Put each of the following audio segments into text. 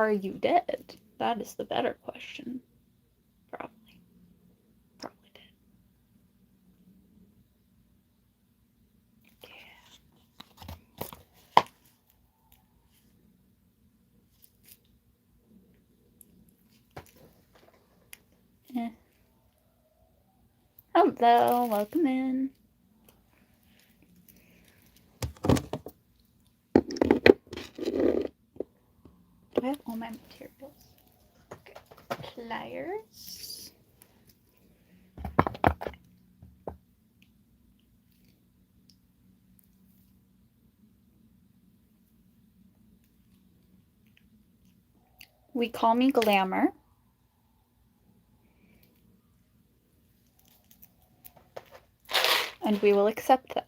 Are you dead? That is the better question. Probably. Probably dead. Yeah. Hello, welcome in. Do I have all my materials? Okay. Pliers. We call me Glamour. And we will accept that.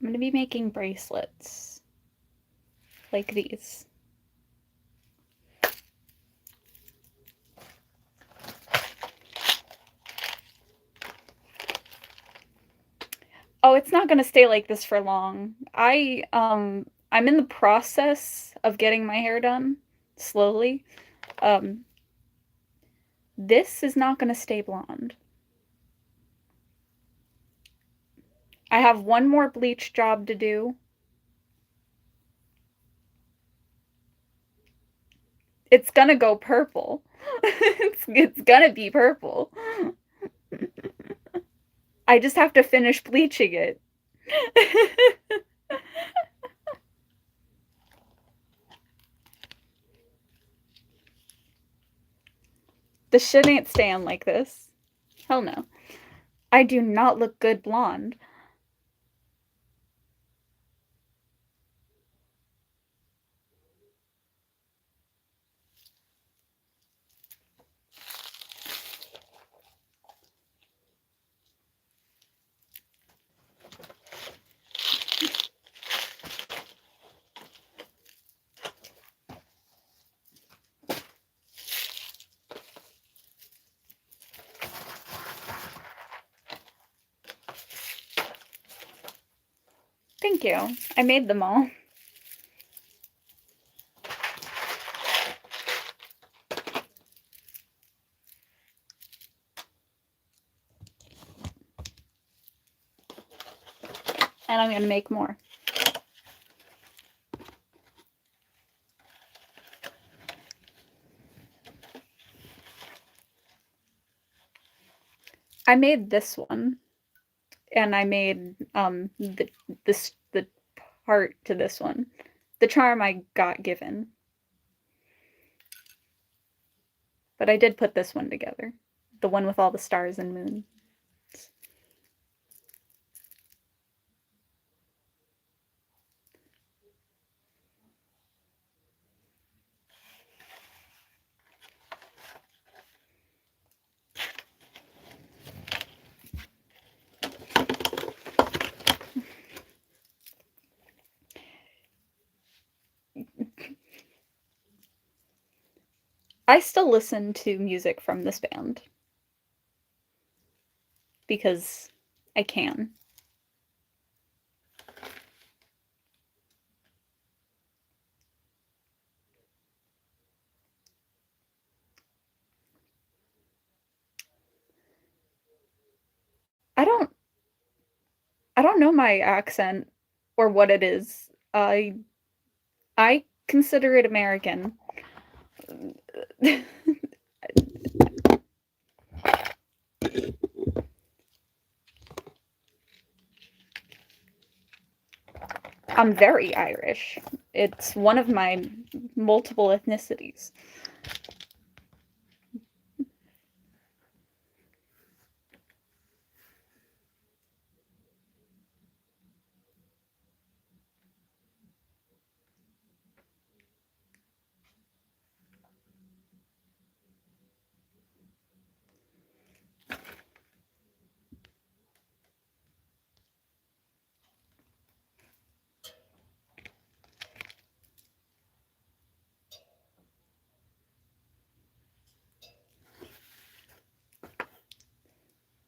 I'm going to be making bracelets like these. Oh, it's not going to stay like this for long. I'm in the process of getting my hair done slowly. This is not going to stay blonde. I have one more bleach job to do. It's gonna go purple. it's gonna be purple. I just have to finish bleaching it. The shit ain't staying like this. Hell no. I do not look good blonde. Thank you. I made them all. And I'm gonna make more. I made this one. And I made the part to this one. The charm I got given. But I did put this one together. The one with all the stars and moons. I still listen to music from this band. Because I can. I don't know my accent or what it is. I consider it American. I'm very Irish. It's one of my multiple ethnicities.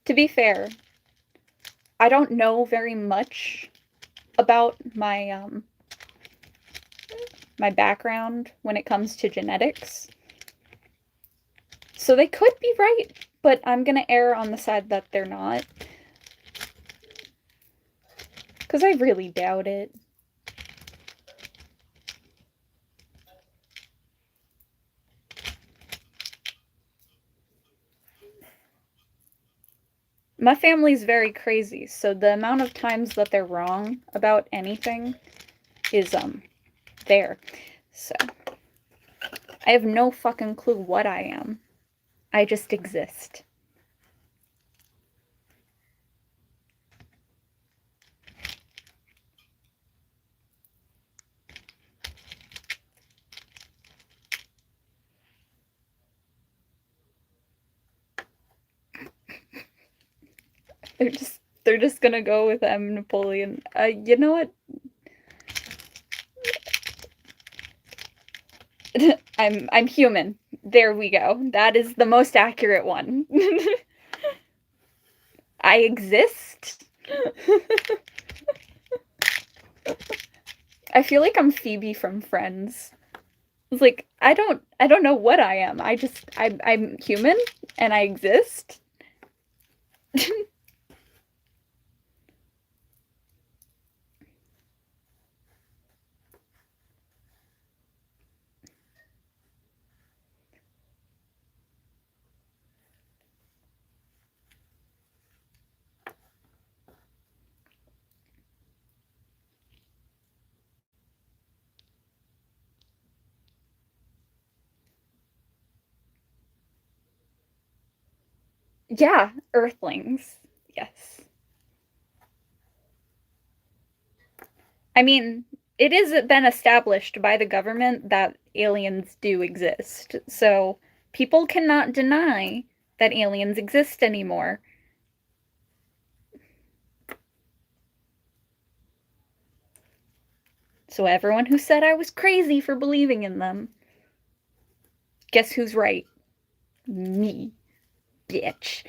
To be fair, I don't know very much about my background when it comes to genetics. So they could be right, but I'm gonna err on the side that they're not. Because I really doubt it. My family's very crazy, so the amount of times that they're wrong about anything is, there. So, I have no fucking clue what I am. I just exist. They're just gonna go with M. Napoleon. You know what? I'm human. There we go. That is the most accurate one. I exist. I feel like I'm Phoebe from Friends. It's like I don't know what I am. I'm human and I exist. Yeah, Earthlings. Yes. I mean, it is been established by the government that aliens do exist. So people cannot deny that aliens exist anymore. So everyone who said I was crazy for believing in them, guess who's right? Me, bitch.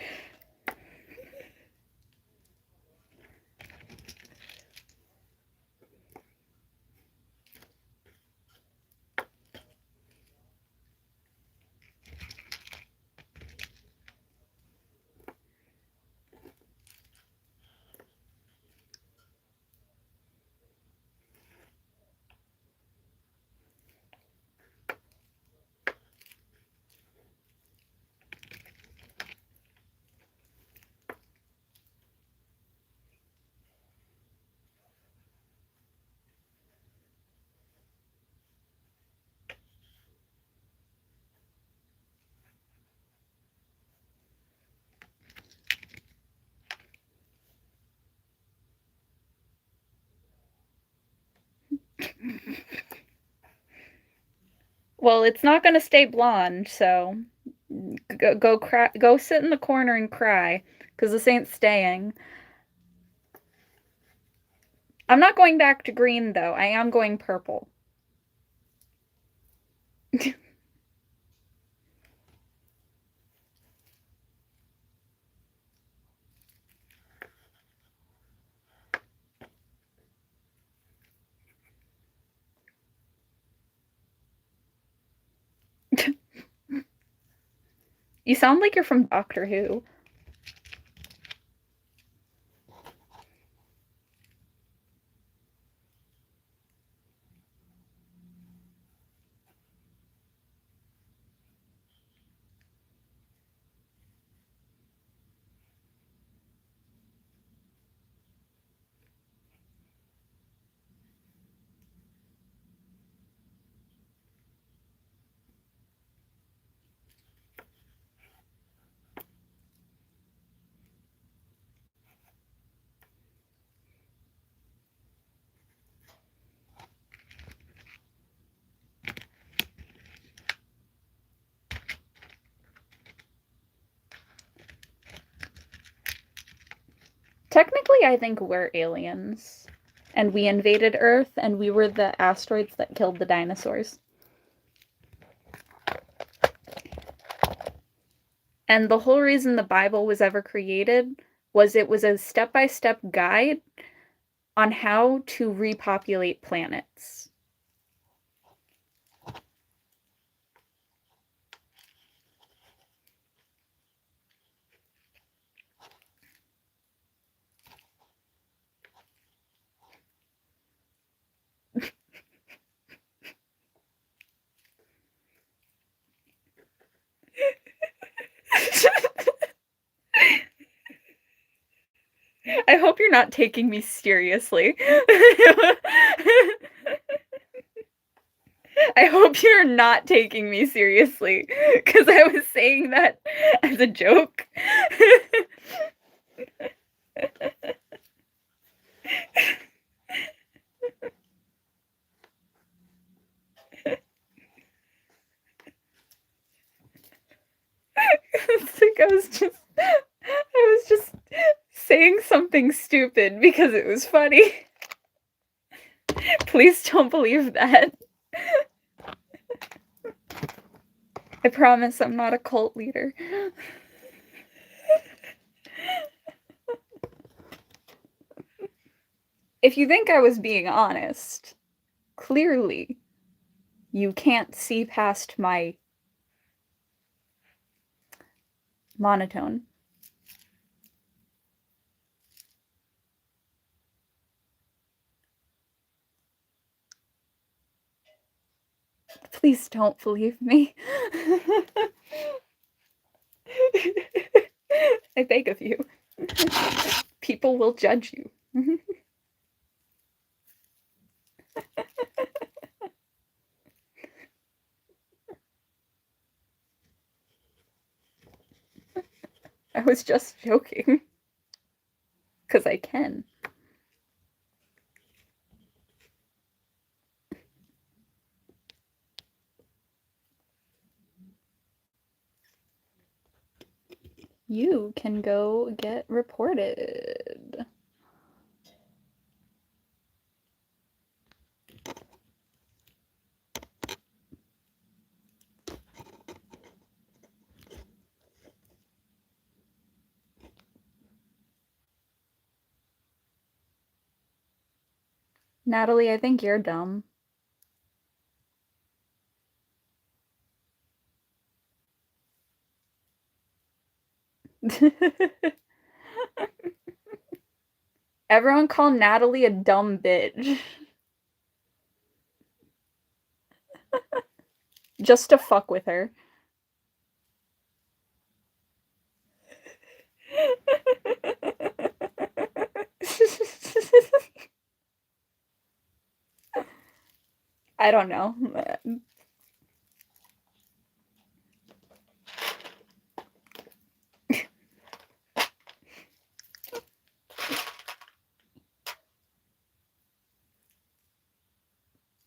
Well, it's not going to stay blonde, so go sit in the corner and cry, because this ain't staying. I'm not going back to green, though. I am going purple. You sound like you're from Doctor Who. Technically, I think we're aliens. And we invaded Earth, and we were the asteroids that killed the dinosaurs. And the whole reason the Bible was ever created was it was a step-by-step guide on how to repopulate planets. I hope you're not taking me seriously. I hope you're not taking me seriously, because I was saying that as a joke. It's like I was just saying something stupid because it was funny. Please don't believe that. I promise I'm not a cult leader. If you think I was being honest, clearly you can't see past my monotone. Please don't believe me. I beg of you. People will judge you. I was just joking. Because I can. You can go get reported. Natalie, I think you're dumb. Everyone call Natalie a dumb bitch. Just to fuck with her. I don't know.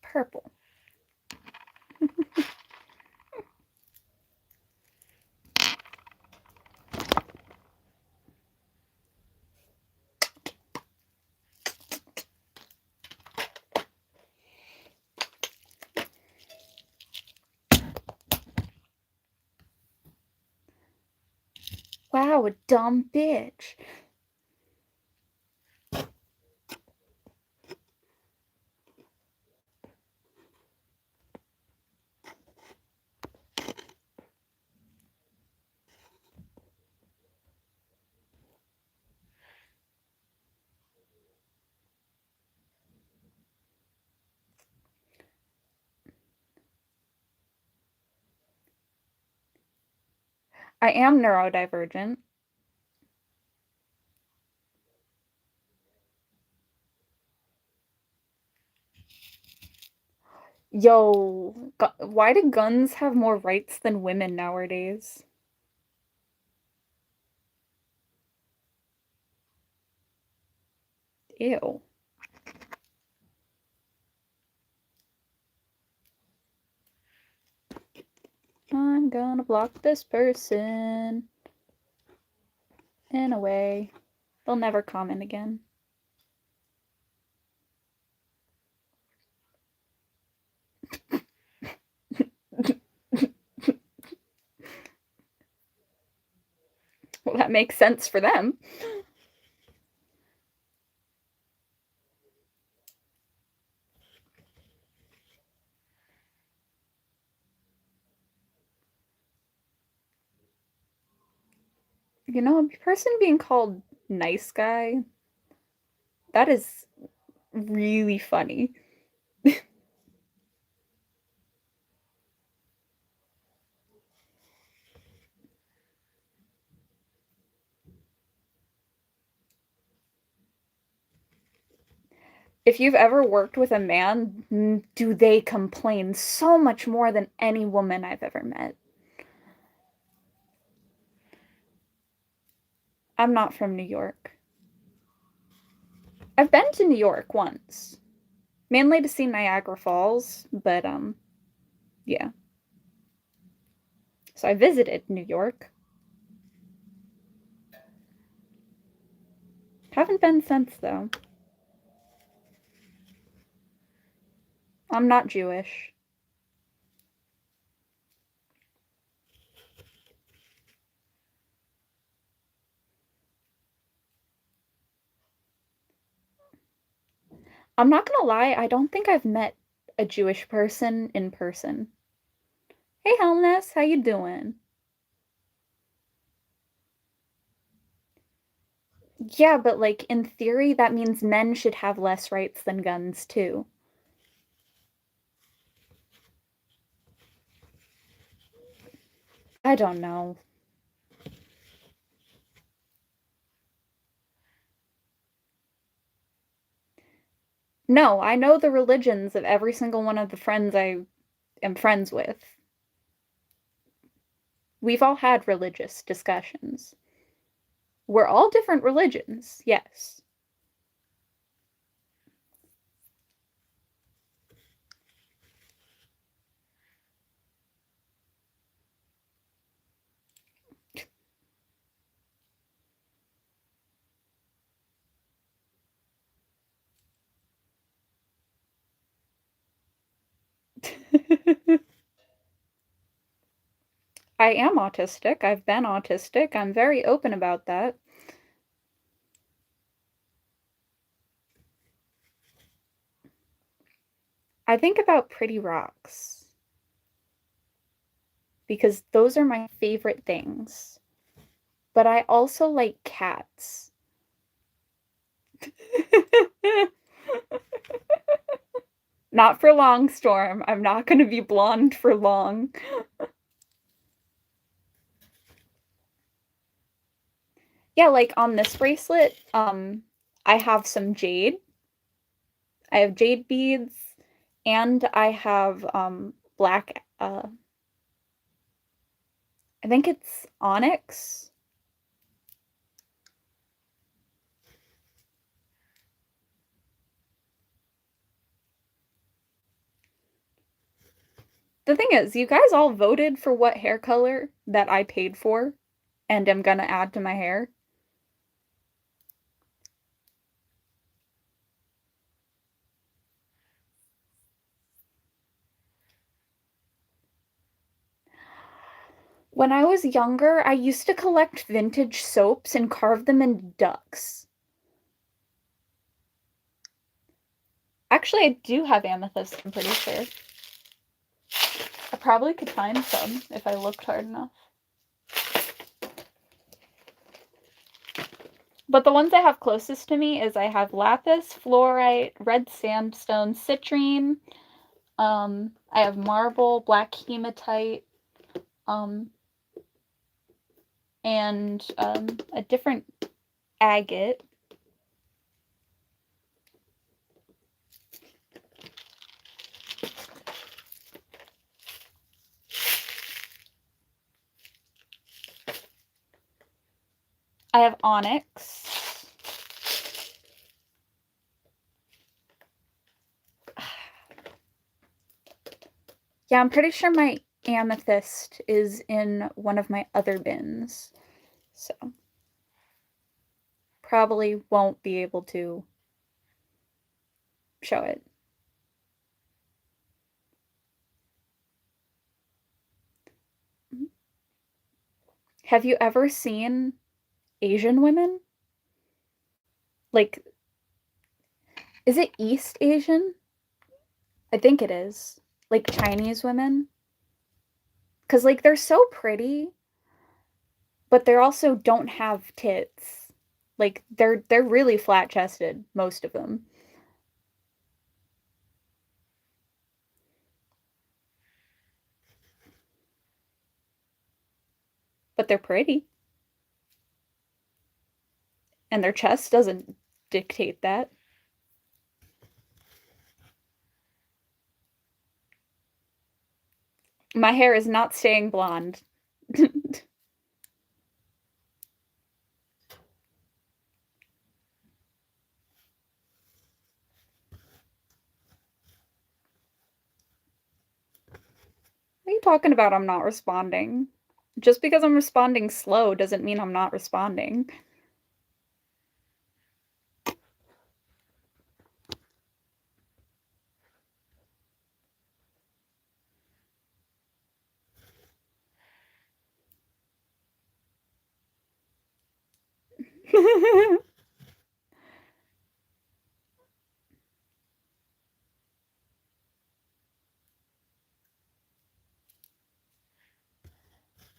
Purple. Wow, a dumb bitch. I am neurodivergent. Yo, why do guns have more rights than women nowadays? Ew. I'm gonna block this person. In a way. They'll never comment again. Well, that makes sense for them. You know, a person being called nice guy, that is really funny. If you've ever worked with a man, do they complain so much more than any woman I've ever met. I'm not from New York. I've been to New York once, mainly to see Niagara Falls, but yeah. So I visited New York. Haven't been since though. I'm not Jewish. I'm not gonna lie, I don't think I've met a Jewish person in person. Hey Helmness, how you doing? Yeah, but like in theory that means men should have less rights than guns too. I don't know. No, I know the religions of every single one of the friends I am friends with. We've all had religious discussions. We're all different religions, yes. I am autistic. I've been autistic. I'm very open about that. I think about pretty rocks because those are my favorite things. But I also like cats. Not for long, Storm. I'm not going to be blonde for long. Yeah, like on this bracelet, I have some jade. I have jade beads and I have black I think it's onyx. The thing is, you guys all voted for what hair color that I paid for and am gonna add to my hair. When I was younger, I used to collect vintage soaps and carve them into ducks. Actually, I do have amethyst, I'm pretty sure. I probably could find some if I looked hard enough. But the ones I have closest to me is I have lapis, fluorite, red sandstone, citrine, I have marble, black hematite, um, and a different agate. I have onyx. Yeah, I'm pretty sure my amethyst is in one of my other bins. So, probably won't be able to show it. Have you ever seen Asian women. Like, is it East Asian? I think it is. Like Chinese women. Because, like, they're so pretty, but they also don't have tits. Like, they're really flat-chested, most of them. But they're pretty. And their chest doesn't dictate that. My hair is not staying blonde. Are you talking about I'm not responding? Just because I'm responding slow doesn't mean I'm not responding.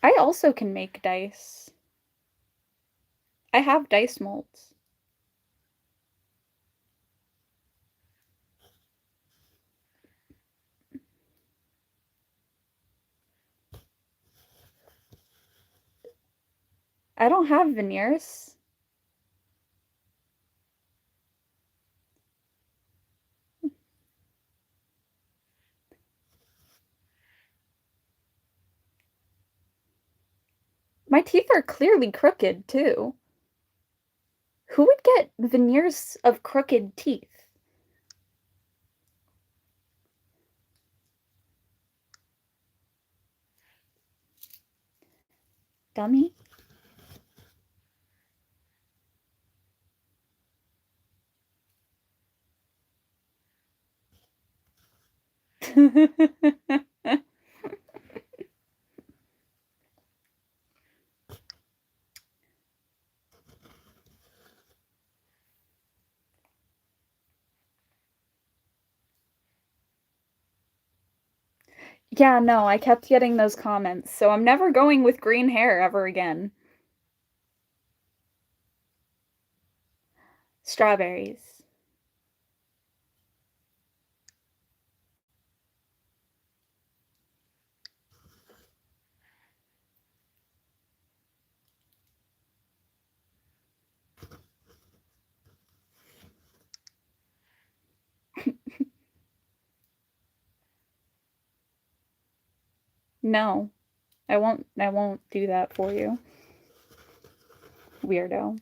I also can make dice. I have dice molds. I don't have veneers. My teeth are clearly crooked, too. Who would get veneers of crooked teeth? Dummy? Yeah, no, I kept getting those comments, so I'm never going with green hair ever again. Strawberries. No, I won't do that for you. Weirdo.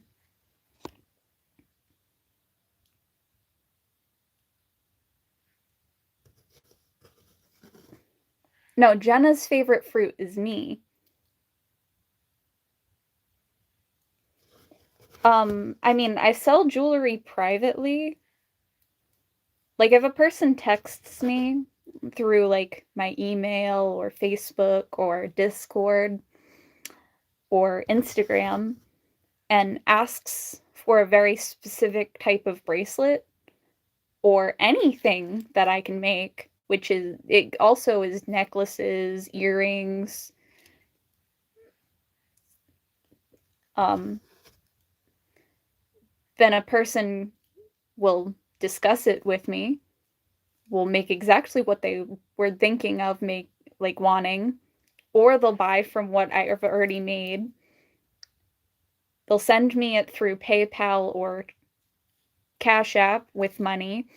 No, Jenna's favorite fruit is me. I mean, I sell jewelry privately. Like, if a person texts me through, like, my email or Facebook or Discord or Instagram and asks for a very specific type of bracelet or anything that I can make, which is, it also is necklaces, earrings, um, then a person will discuss it with me, will make exactly what they were thinking of like wanting, or they'll buy from what I have already made. They'll send me it through PayPal or Cash App with money,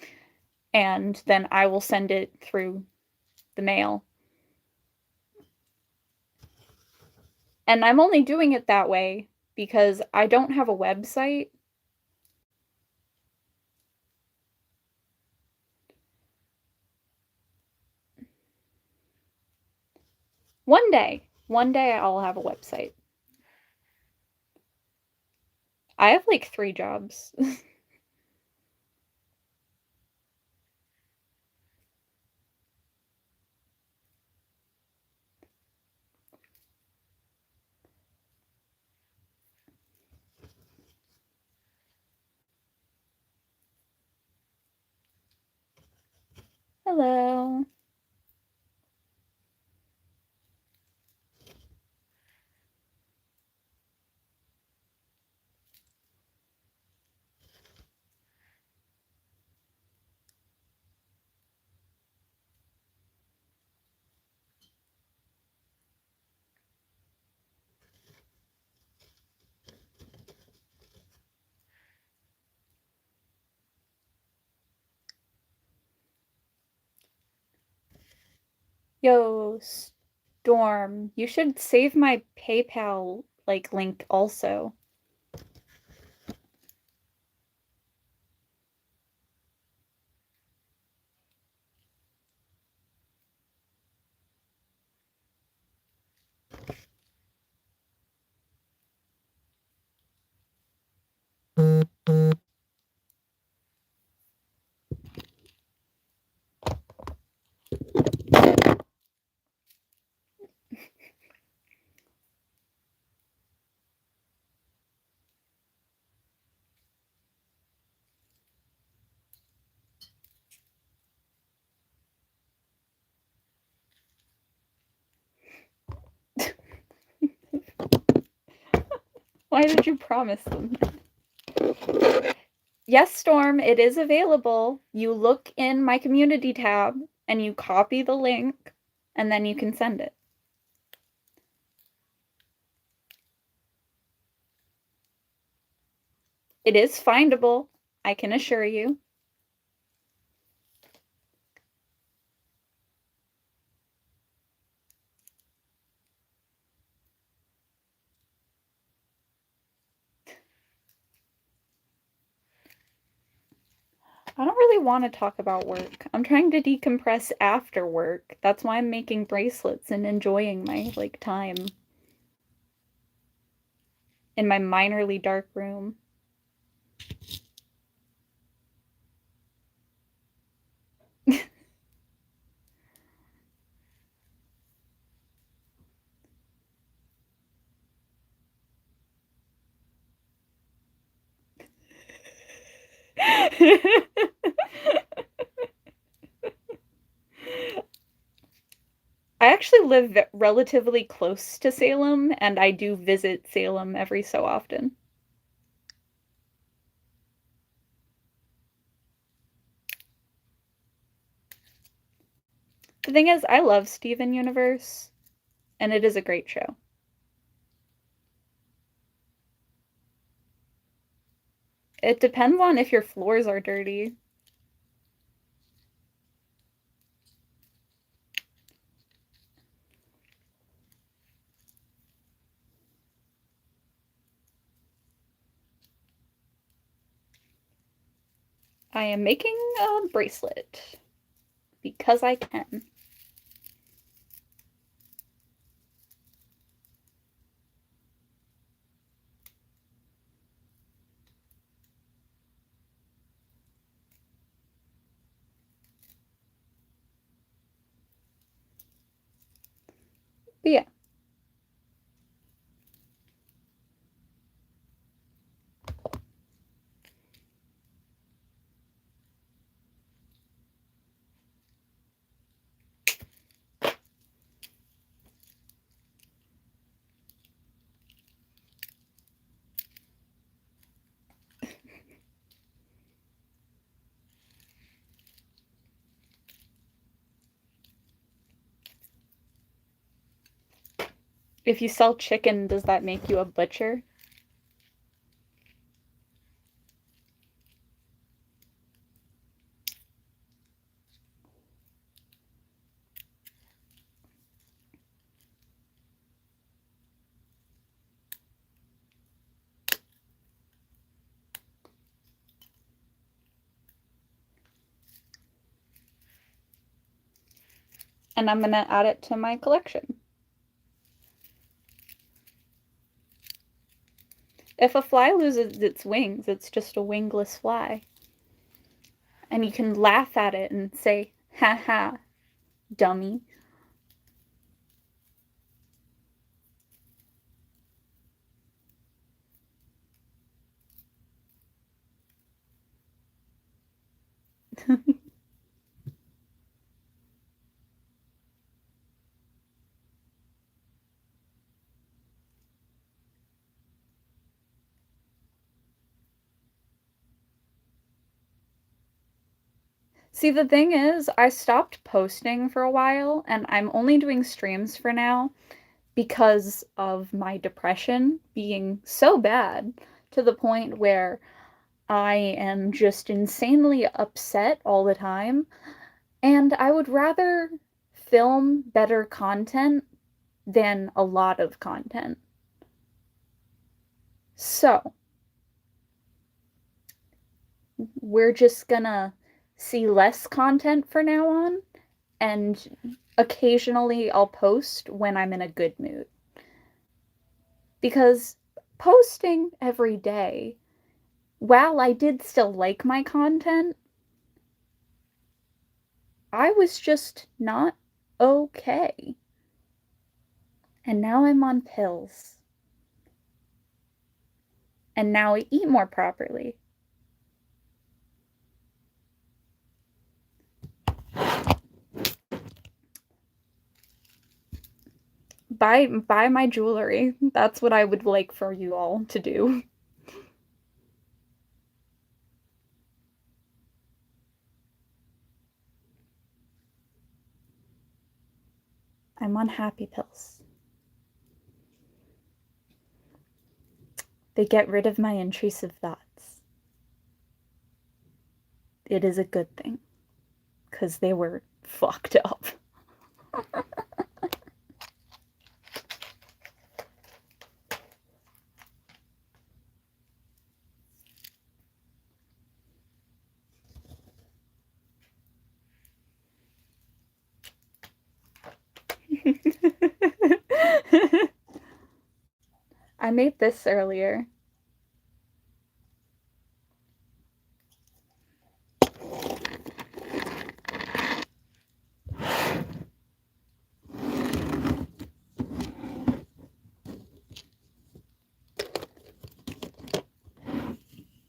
and then I will send it through the mail. And I'm only doing it that way because I don't have a website. One day I'll have a website. I have like 3 jobs. Hello. Yo, Storm, you should save my PayPal like link also. Why did you promise them that? Yes, Storm, it is available. You look in my community tab and you copy the link and then you can send it. It is findable, I can assure you. I don't really want to talk about work. I'm trying to decompress after work. That's why I'm making bracelets and enjoying my like time in my minorly dark room. I actually live relatively close to Salem, and I do visit Salem every so often. The thing is, I love Steven Universe, and it is a great show. It depends on if your floors are dirty. I am making a bracelet because I can. But yeah. If you sell chicken, does that make you a butcher? And I'm gonna add it to my collection. If a fly loses its wings, it's just a wingless fly. And you can laugh at it and say, ha ha, dummy. See, the thing is, I stopped posting for a while, and I'm only doing streams for now because of my depression being so bad to the point where I am just insanely upset all the time, and I would rather film better content than a lot of content. So, we're just gonna see less content for now on, and occasionally I'll post when I'm in a good mood. Because posting every day, while I did still like my content, I was just not okay. And now I'm on pills. And now I eat more properly. Buy my jewelry. That's what I would like for you all to do. I'm on happy pills. They get rid of my intrusive thoughts. It is a good thing, because they were fucked up. I made this earlier.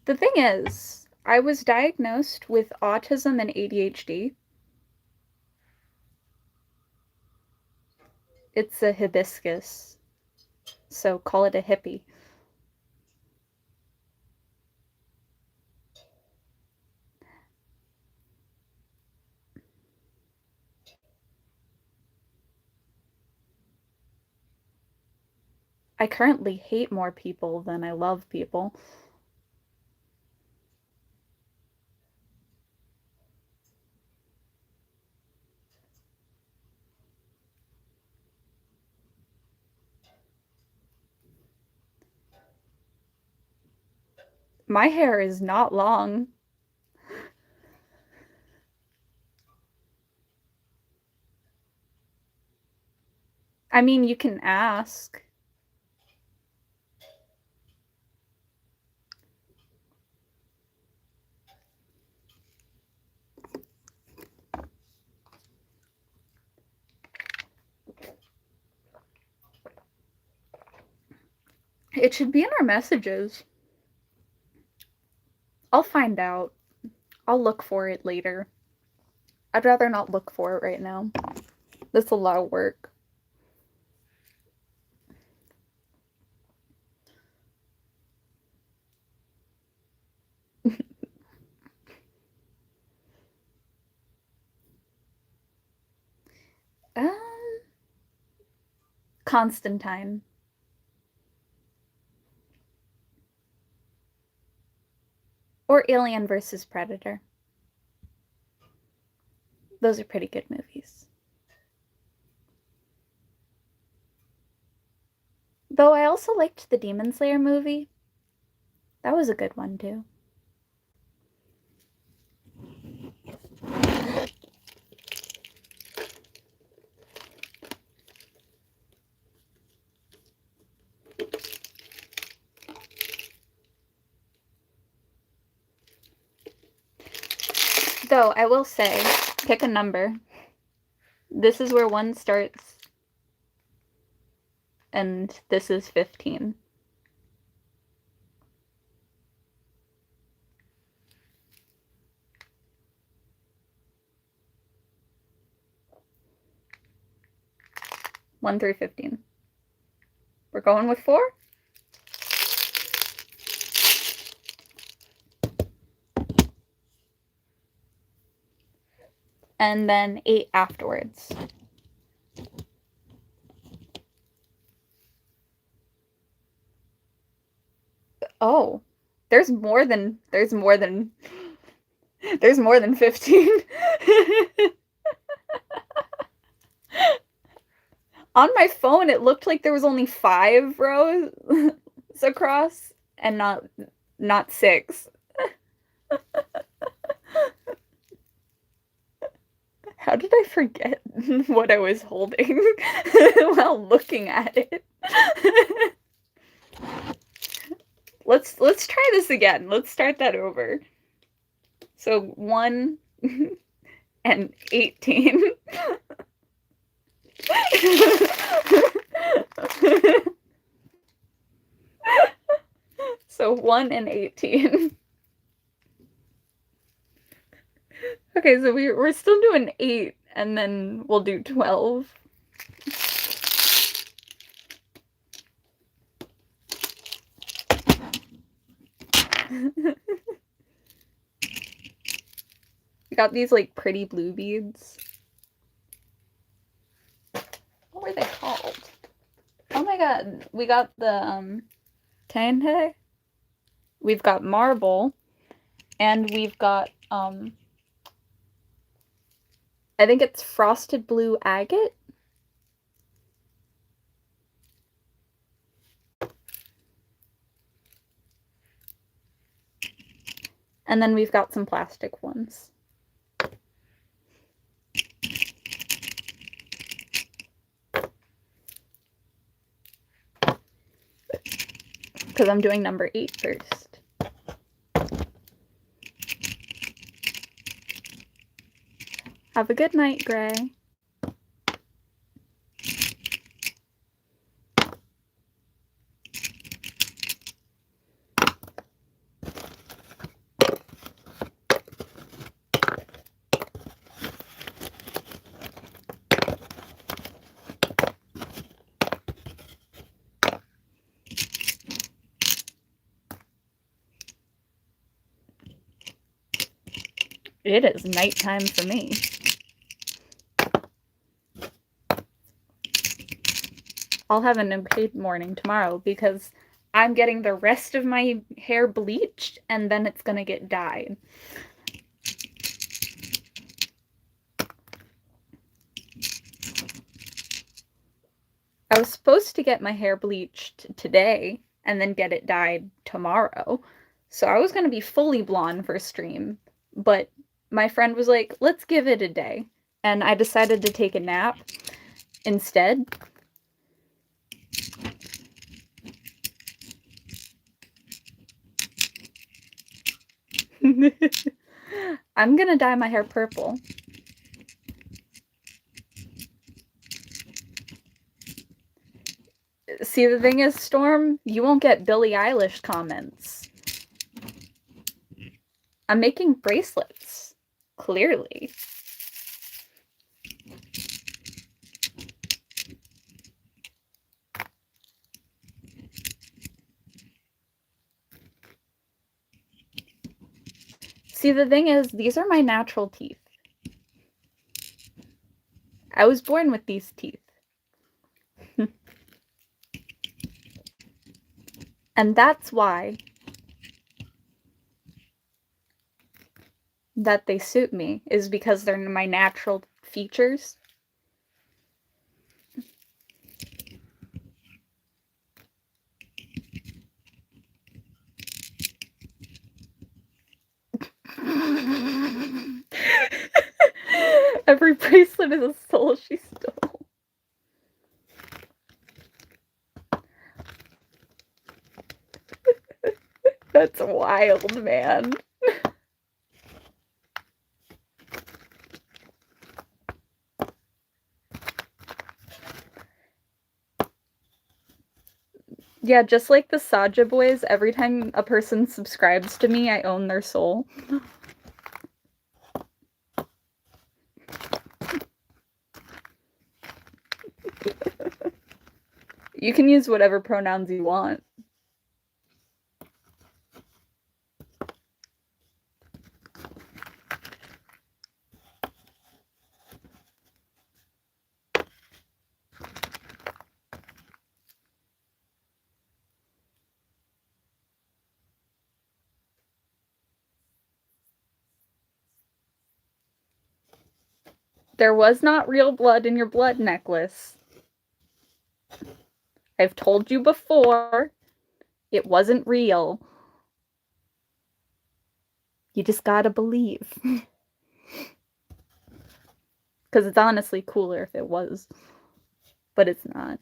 The thing is, I was diagnosed with autism and ADHD. It's a hibiscus, so call it a hippie. I currently hate more people than I love people. My hair is not long. I mean, you can ask. It should be in our messages. I'll find out. I'll look for it later. I'd rather not look for it right now. That's a lot of work. Constantine. Or Alien vs. Predator. Those are pretty good movies. Though I also liked the Demon Slayer movie. That was a good one, too. Though, I will say, pick a number. This is where 1 starts. And this is 15. One through 15. We're going with 4? and then 8 afterwards. Oh, there's more than 15. On my phone, it looked like there was only 5 rows across and not 6. How did I forget what I was holding while looking at it? Let's try this again. Let's start that over. So 1 and 18. So 1 and 18. Okay, so we're still doing 8, and then we'll do 12. We got these like pretty blue beads. What were they called? Oh my god, we got the Tente. We've got marble, and we've got I think it's frosted blue agate. And then we've got some plastic ones. Because I'm doing number 8 first. Have a good night, Gray. It is nighttime for me. I'll have an unpaid morning tomorrow because I'm getting the rest of my hair bleached and then it's gonna get dyed. I was supposed to get my hair bleached today and then get it dyed tomorrow. So I was gonna be fully blonde for stream, but my friend was like, let's give it a day. And I decided to take a nap instead. I'm gonna dye my hair purple. See, the thing is, Storm, you won't get Billie Eilish comments. I'm making bracelets. Clearly. See, the thing is, these are my natural teeth. I was born with these teeth. And that's why that they suit me, is because they're my natural features. Every bracelet is a soul she stole. That's wild, man. Yeah, just like the Saja boys, every time a person subscribes to me, I own their soul. You can use whatever pronouns you want. There was not real blood in your blood necklace. I've told you before, it wasn't real. You just gotta believe. Because it's honestly cooler if it was. But it's not.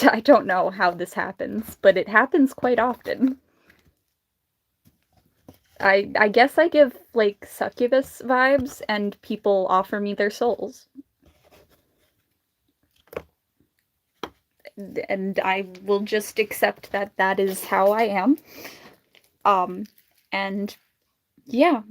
I don't know how this happens, but it happens quite often. I guess I give, like, succubus vibes, and people offer me their souls. And I will just accept that that is how I am. And yeah.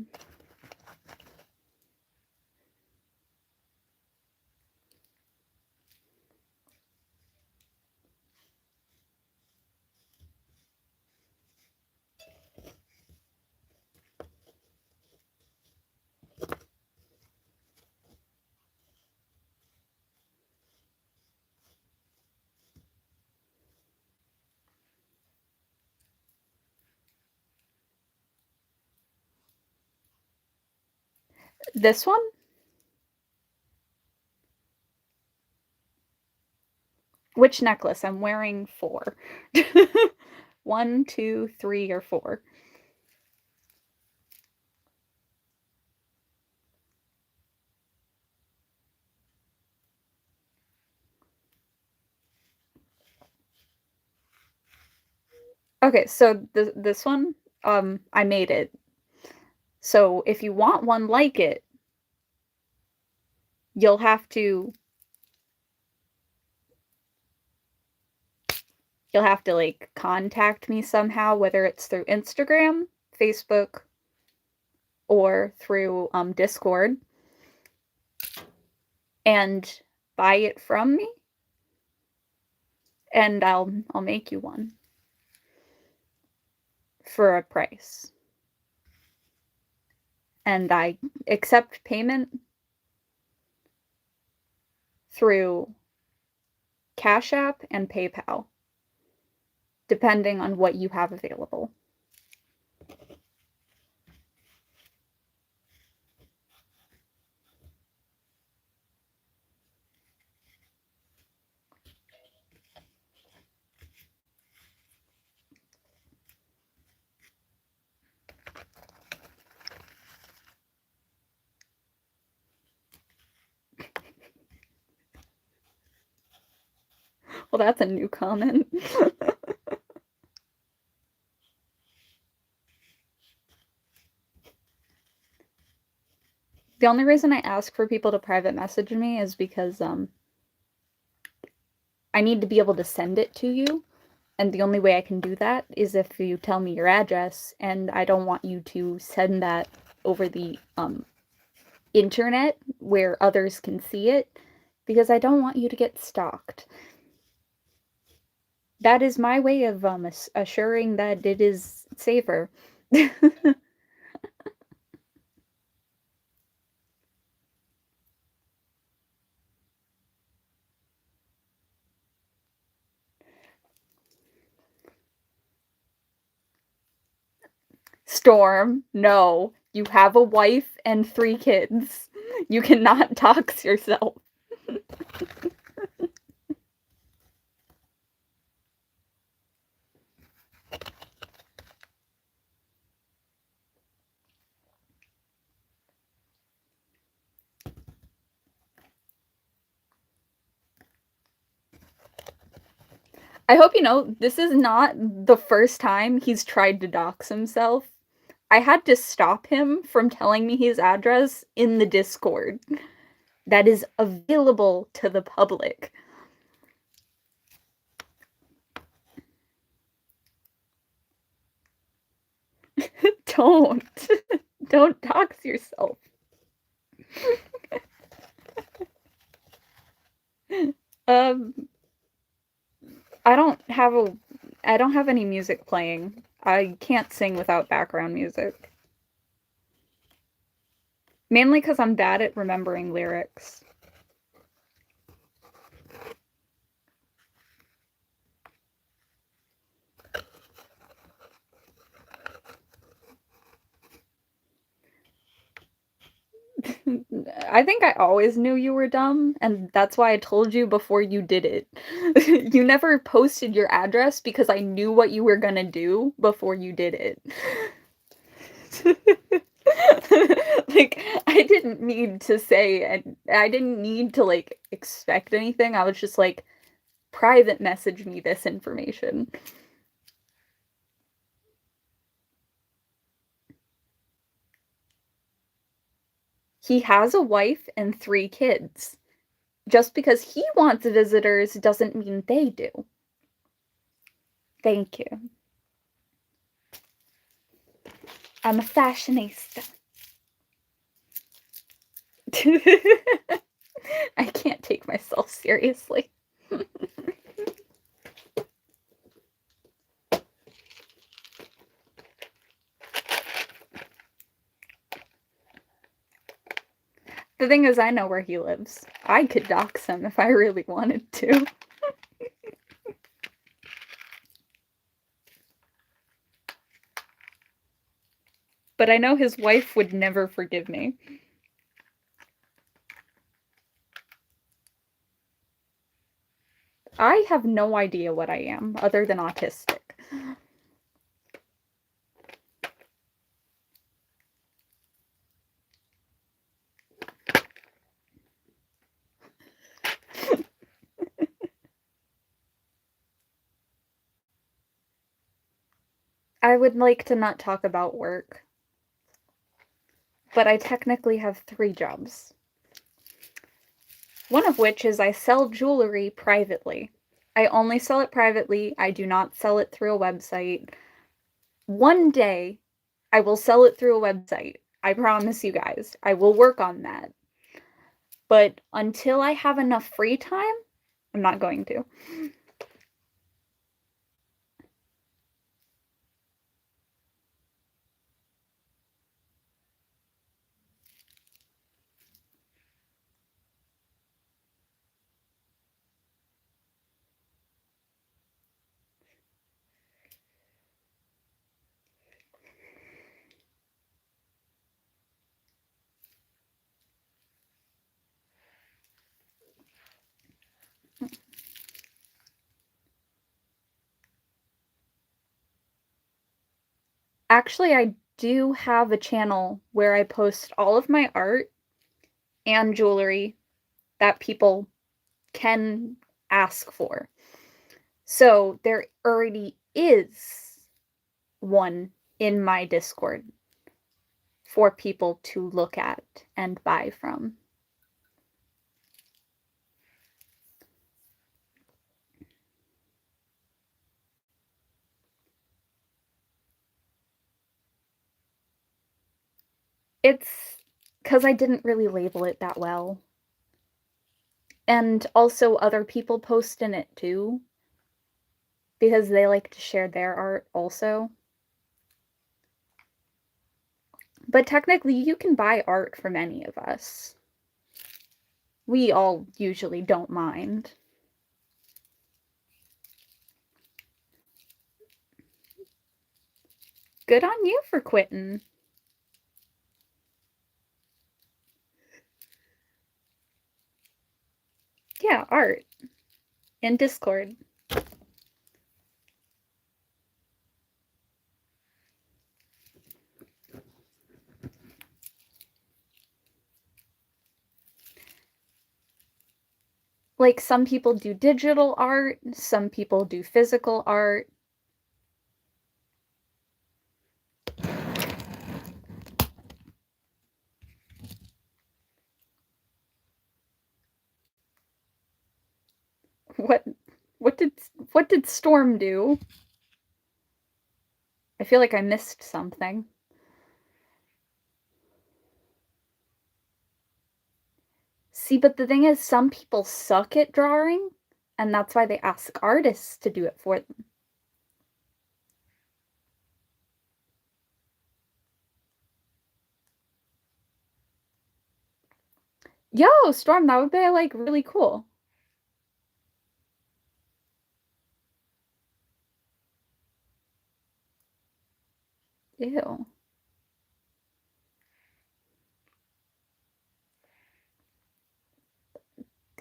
This one? Which necklace? I'm wearing 4. 1, 2, 3, or 4. Okay, so this one, I made it. So if you want one like it, you'll have to like contact me somehow, whether it's through Instagram, Facebook, or through Discord, and buy it from me, and I'll make you one for a price. And I accept payment through Cash App and PayPal, depending on what you have available. Well, that's a new comment. The only reason I ask for people to private message me is because I need to be able to send it to you, and the only way I can do that is if you tell me your address, and I don't want you to send that over the internet where others can see it, because I don't want you to get stalked. That is my way of assuring that it is safer. Storm, no. You have a wife and 3 kids. You cannot dox yourself. I hope you know, this is not the first time he's tried to dox himself. I had to stop him from telling me his address in the Discord that is available to the public. Don't. Don't dox yourself. I don't have any music playing. I can't sing without background music. Mainly because I'm bad at remembering lyrics. I think I always knew you were dumb, and that's why I told you before you did it. You never posted your address because I knew what you were gonna do before you did it. Like, I didn't need to say, and I didn't need to, like, expect anything. I was just like, private message me this information. He has a wife and 3 kids. Just because he wants visitors doesn't mean they do. Thank you. I'm a fashionista. I can't take myself seriously. The thing is, I know where he lives. I could dox him if I really wanted to. But I know his wife would never forgive me. I have no idea what I am, other than autistic. I would like to not talk about work, but I technically have 3 jobs. One of which is I sell jewelry privately. I only sell it privately. I do not sell it through a website. One day, I will sell it through a website. I promise you guys. I will work on that. But until I have enough free time, I'm not going to. Actually, I do have a channel where I post all of my art and jewelry that people can ask for. So there already is one in my Discord for people to look at and buy from. It's because I didn't really label it that well. And also other people post in it too, because they like to share their art also. But technically, you can buy art from any of us. We all usually don't mind. Good on you for quitting. Yeah, art. In Discord. Like, some people do digital art, some people do physical art. what did Storm do? I feel like I missed something. See, but the thing is, some people suck at drawing, and that's why they ask artists to do it for them. Yo, Storm, that would be, like, really cool. Ew.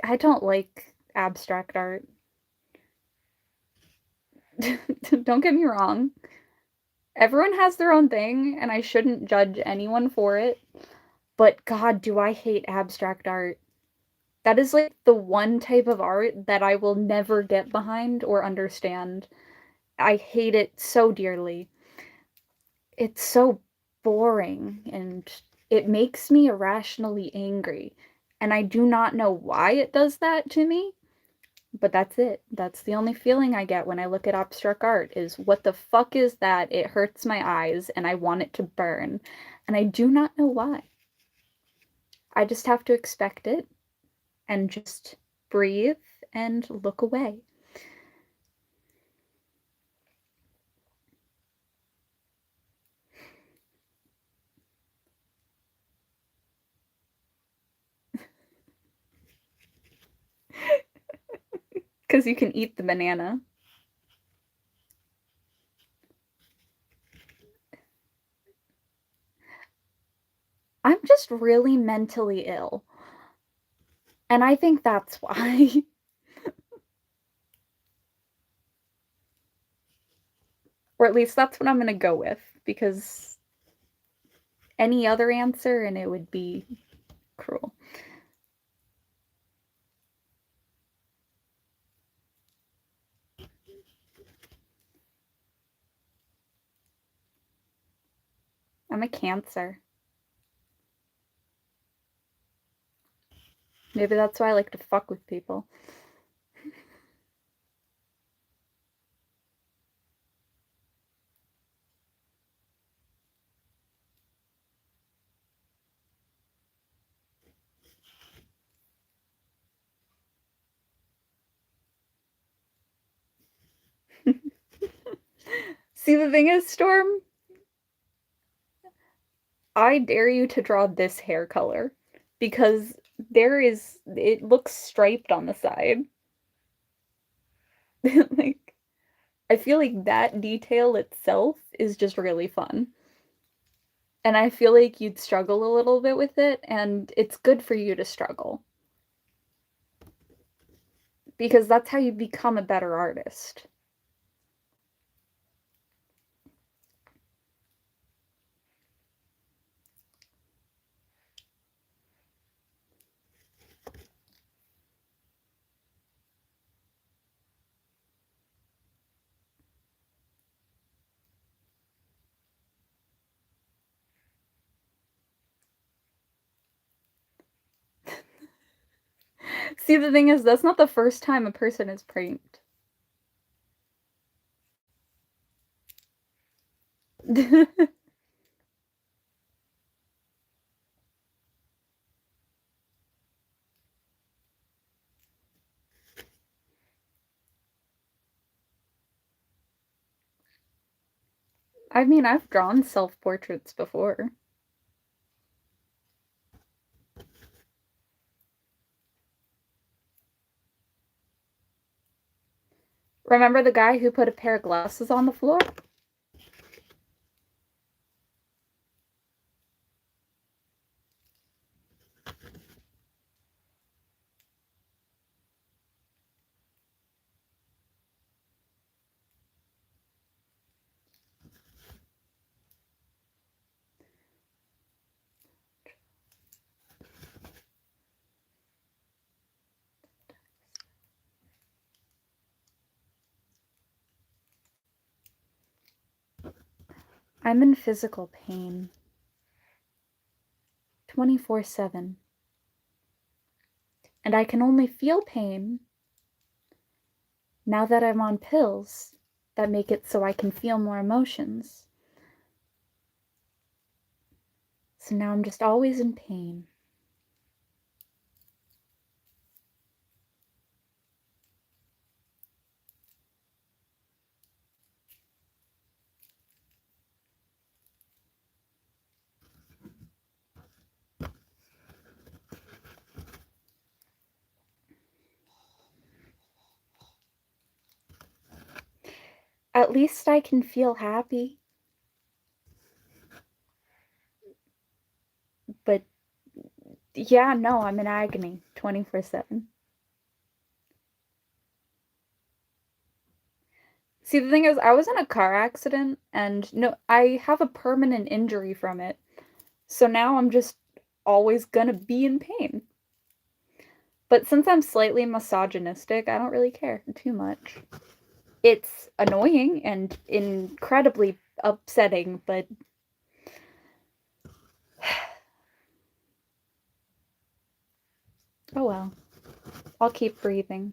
I don't like abstract art. Don't get me wrong. Everyone has their own thing, and I shouldn't judge anyone for it. But God, do I hate abstract art. That is like the one type of art that I will never get behind or understand. I hate it so dearly. It's so boring and it makes me irrationally angry. And I do not know why it does that to me, but that's it. That's the only feeling I get when I look at abstract art is what the fuck is that? It hurts my eyes and I want it to burn. And I do not know why. I just have to expect it and just breathe and look away. Because you can eat the banana. I'm just really mentally ill. And I think that's why. Or at least that's what I'm going to go with. Because any other answer and it would be cruel. I'm a Cancer. Maybe that's why I like to fuck with people. See, the thing is, Storm, I dare you to draw this hair color. Because it looks striped on the side. Like, I feel like that detail itself is just really fun. And I feel like you'd struggle a little bit with it, and it's good for you to struggle. Because that's how you become a better artist. See, the thing is, that's not the first time a person is pranked. I mean, I've drawn self-portraits before. Remember the guy who put a pair of glasses on the floor? I'm in physical pain. 24/7. And I can only feel pain now that I'm on pills that make it so I can feel more emotions. So now I'm just always in pain. At least I can feel happy. But yeah, no, I'm in agony 24/7. See, the thing is, I was in a car accident, and no, I have a permanent injury from it. So now I'm just always gonna be in pain. But since I'm slightly misogynistic, I don't really care too much. It's annoying and incredibly upsetting, but oh well. I'll keep breathing.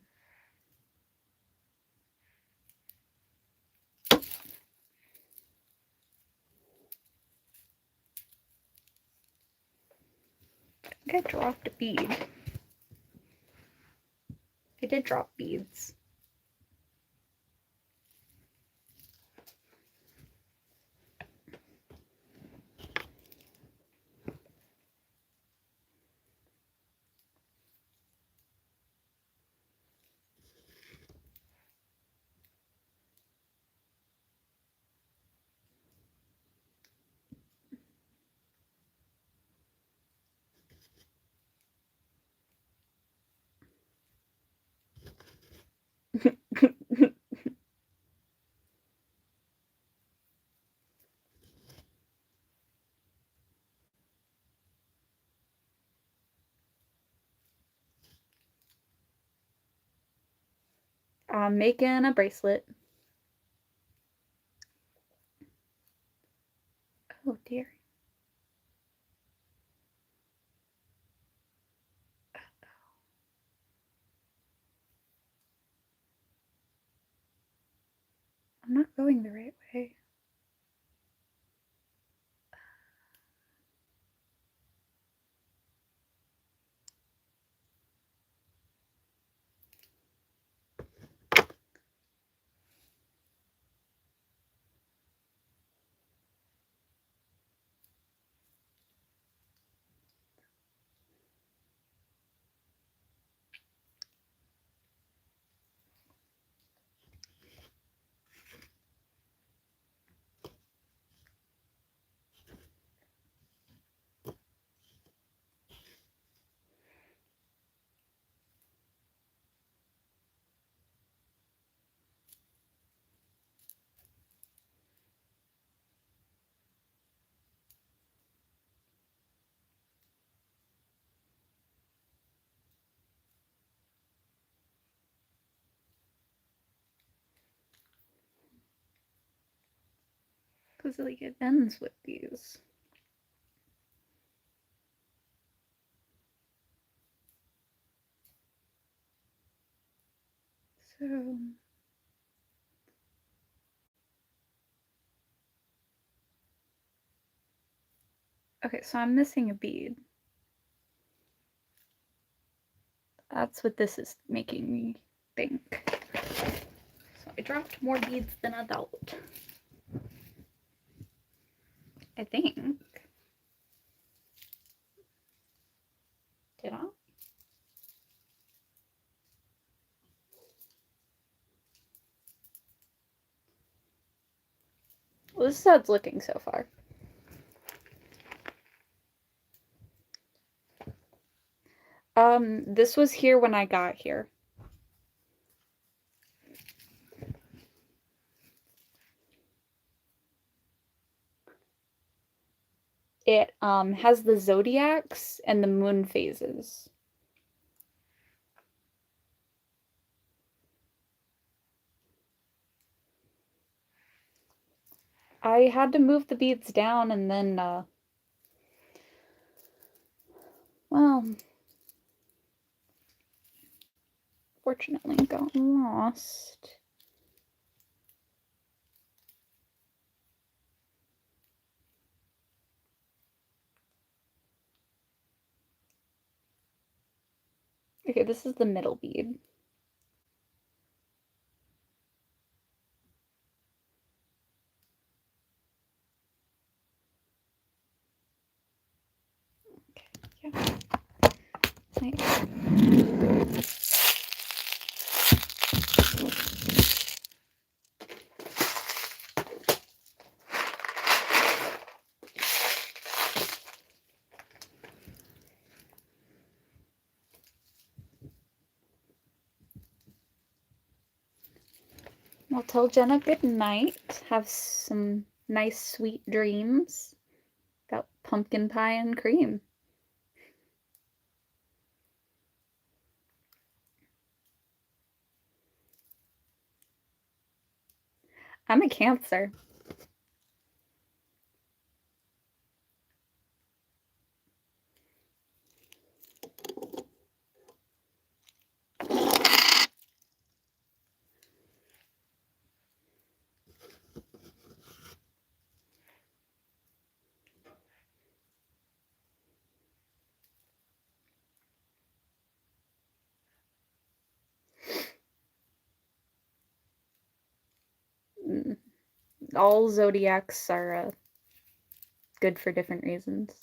I think I dropped a bead. I did drop beads. I'm making a bracelet. Oh dear. I'm not going the right way. Because like it ends with these. So okay, so I'm missing a bead. That's what this is making me think. So I dropped more beads than I thought. I think. Did I? Well, this is how it's looking so far. This was here when I got here. It has the zodiacs and the moon phases. I had to move the beads down and then well, unfortunately got lost. Okay, this is the middle bead. Okay, yeah. Nice. I'll tell Jenna good night. Have some nice sweet dreams about pumpkin pie and cream. I'm a Cancer. All zodiacs are good for different reasons.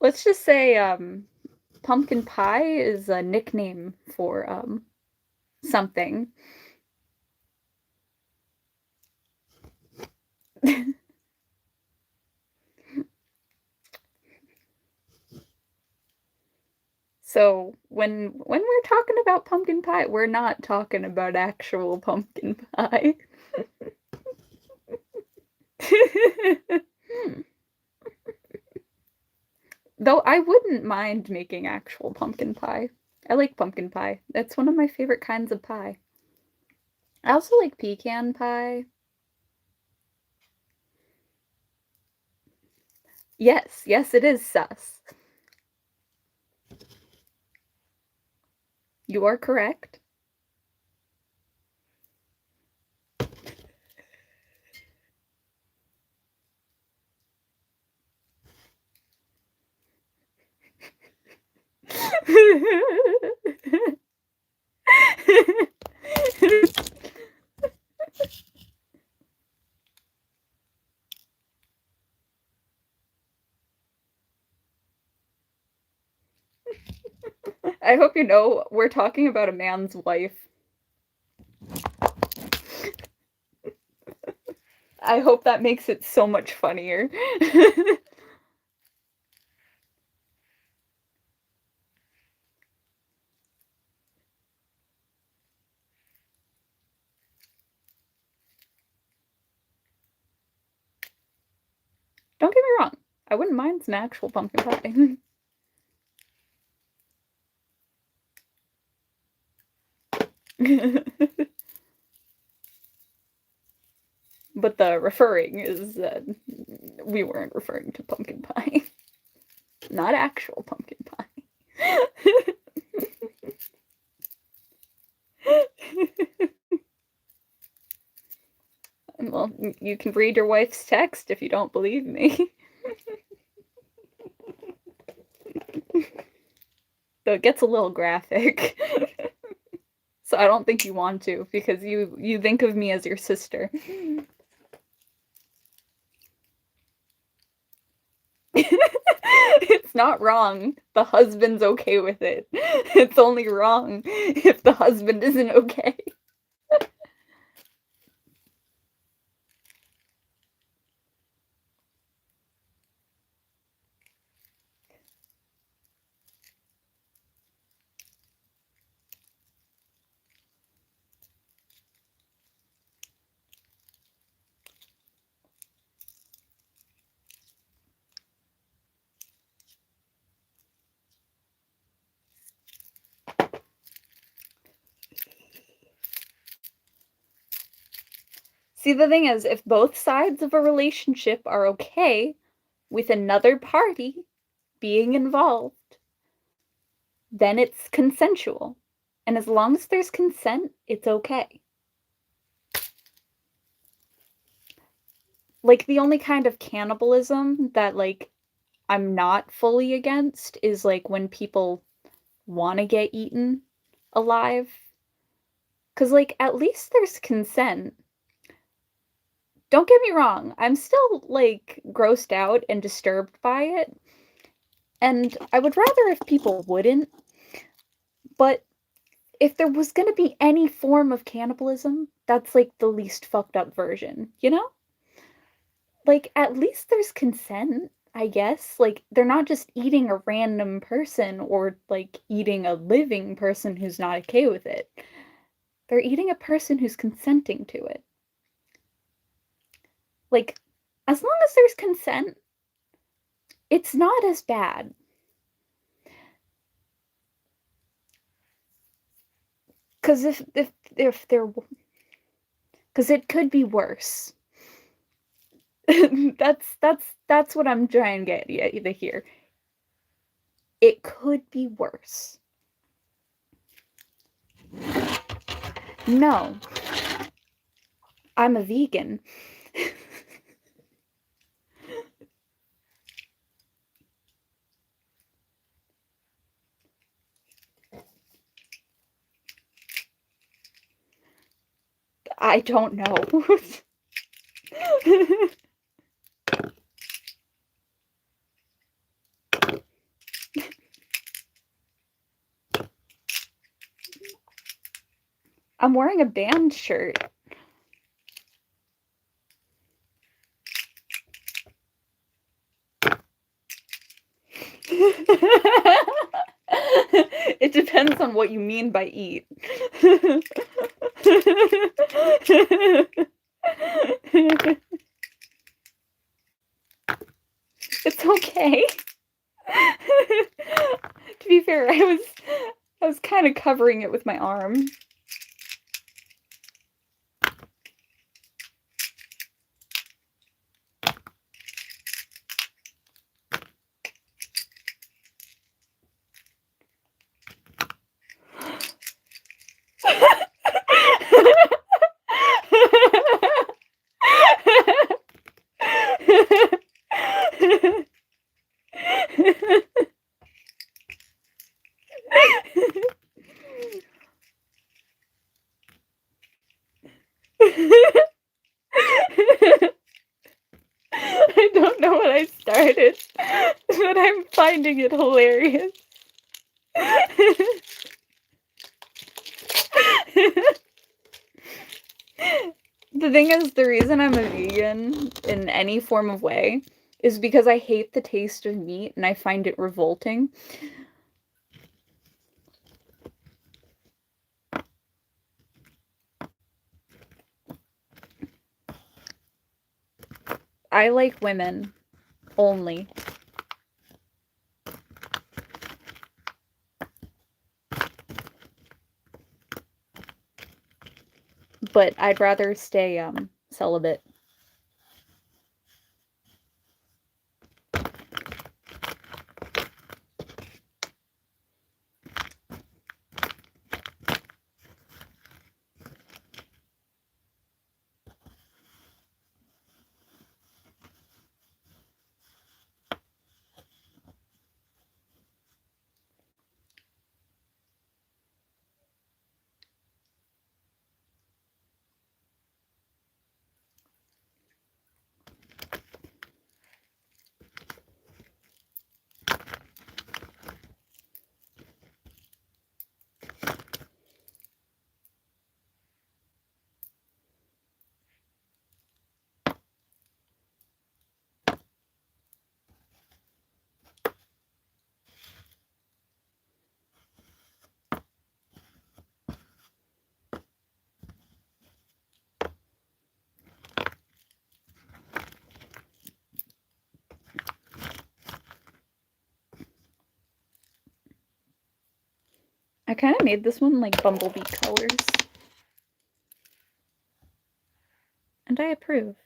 Let's just say pumpkin pie is a nickname for something. So when we're talking about pumpkin pie, we're not talking about actual pumpkin pie. Though I wouldn't mind making actual pumpkin pie. I like pumpkin pie. That's one of my favorite kinds of pie. I also like pecan pie. Yes, yes, it is sus. You are correct. I hope you know we're talking about a man's wife. I hope that makes it so much funnier. Don't get me wrong, I wouldn't mind some actual pumpkin pie. But the referring is we weren't referring to pumpkin pie. Not actual pumpkin pie. Well, you can read your wife's text if you don't believe me. So it gets a little graphic. So I don't think you want to, because you think of me as your sister. It's not wrong. The husband's okay with it. It's only wrong if the husband isn't okay. See, the thing is, if both sides of a relationship are okay with another party being involved, then it's consensual. And as long as there's consent, it's okay. Like, the only kind of cannibalism that, like, I'm not fully against is, like, when people want to get eaten alive. Because, like, at least there's consent. Don't get me wrong, I'm still, like, grossed out and disturbed by it. And I would rather if people wouldn't. But if there was gonna be any form of cannibalism, that's, like, the least fucked up version, you know? Like, at least there's consent, I guess. Like, they're not just eating a random person or, like, eating a living person who's not okay with it. They're eating a person who's consenting to it. Like, as long as there's consent, it's not as bad. Because if there, because it could be worse. that's what I'm trying to get here. It could be worse. No, I'm a vegan. I don't know. I'm wearing a band shirt. It depends on what you mean by eat. It's okay. To be fair, I was kind of covering it with my arm. I don't know what I started, but I'm finding it hilarious. The thing is, the reason I'm a vegan in any form of way is because I hate the taste of meat and I find it revolting. I like women only. But I'd rather stay celibate. I kind of made this one like bumblebee colors. And I approve.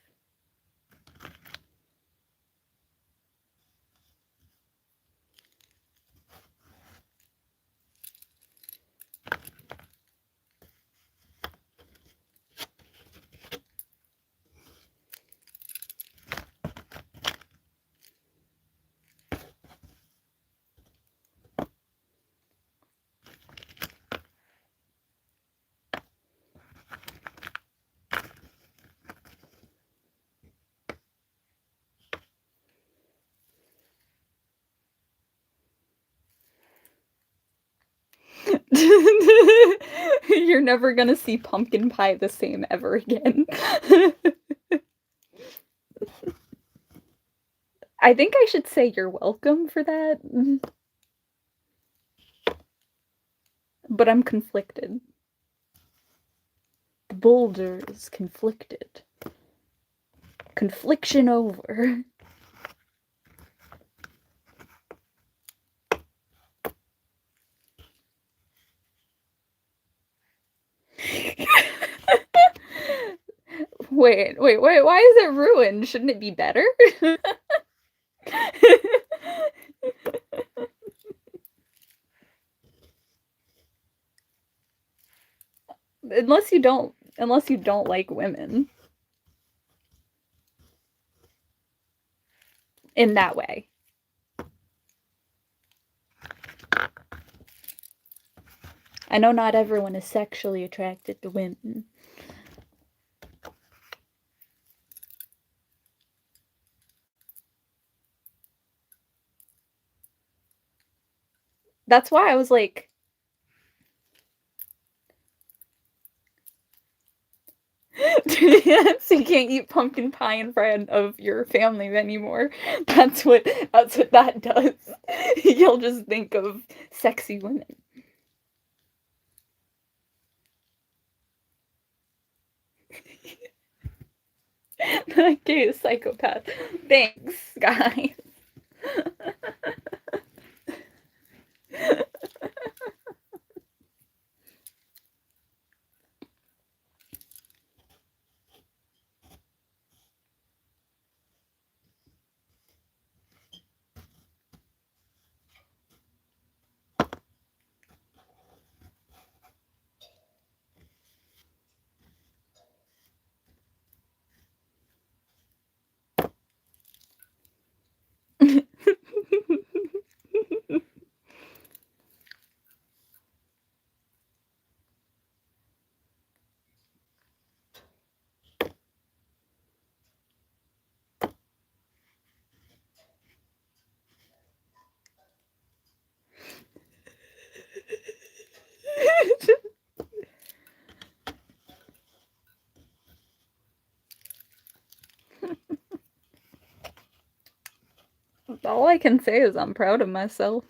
You're never gonna see pumpkin pie the same ever again. I think I should say you're welcome for that. But I'm conflicted. The boulder is conflicted. Confliction over. Wait, why is it ruined? Shouldn't it be better? Unless you don't like women. In that way. I know not everyone is sexually attracted to women. That's why I was like, so you can't eat pumpkin pie in front of your family anymore. That's what that does. You'll just think of sexy women. Okay, psychopath. Thanks, guys. All I can say is I'm proud of myself.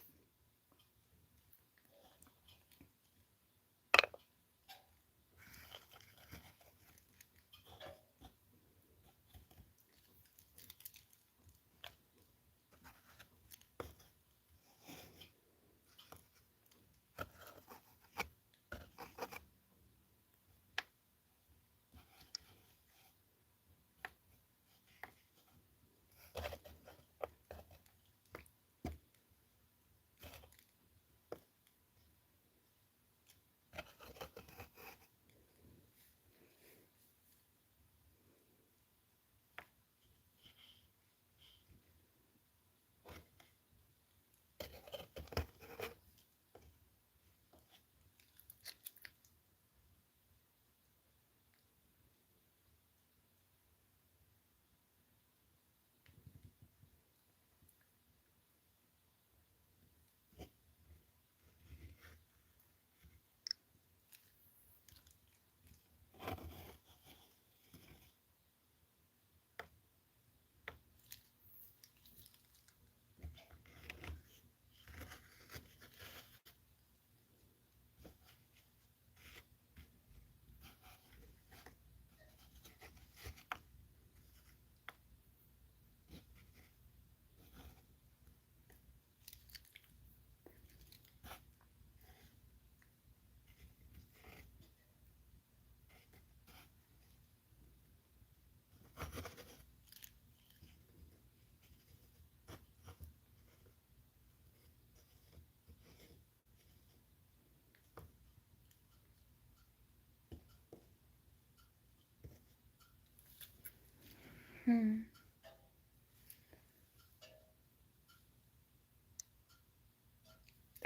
I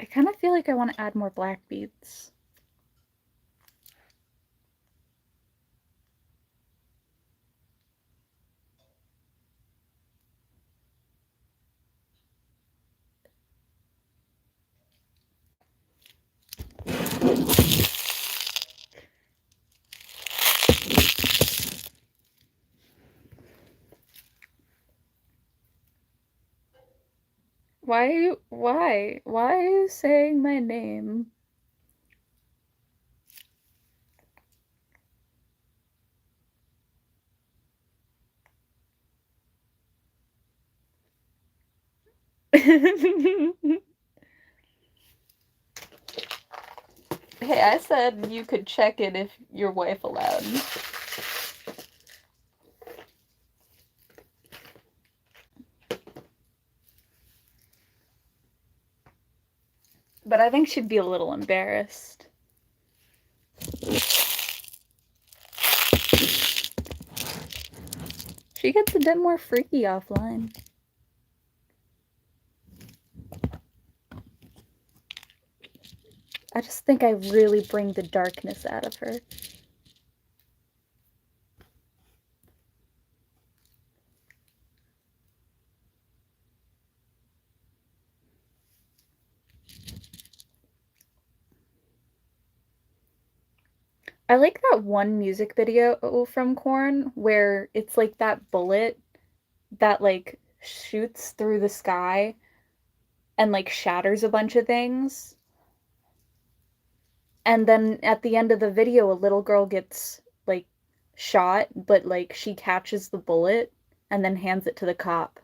kind of feel like I want to add more black beads. Why are you saying my name? Hey, I said you could check it if your wife allowed. But I think she'd be a little embarrassed. She gets a bit more freaky offline. I just think I really bring the darkness out of her. I like that one music video from Korn where it's like that bullet that like shoots through the sky and like shatters a bunch of things. And then at the end of the video a little girl gets like shot, but like she catches the bullet and then hands it to the cop.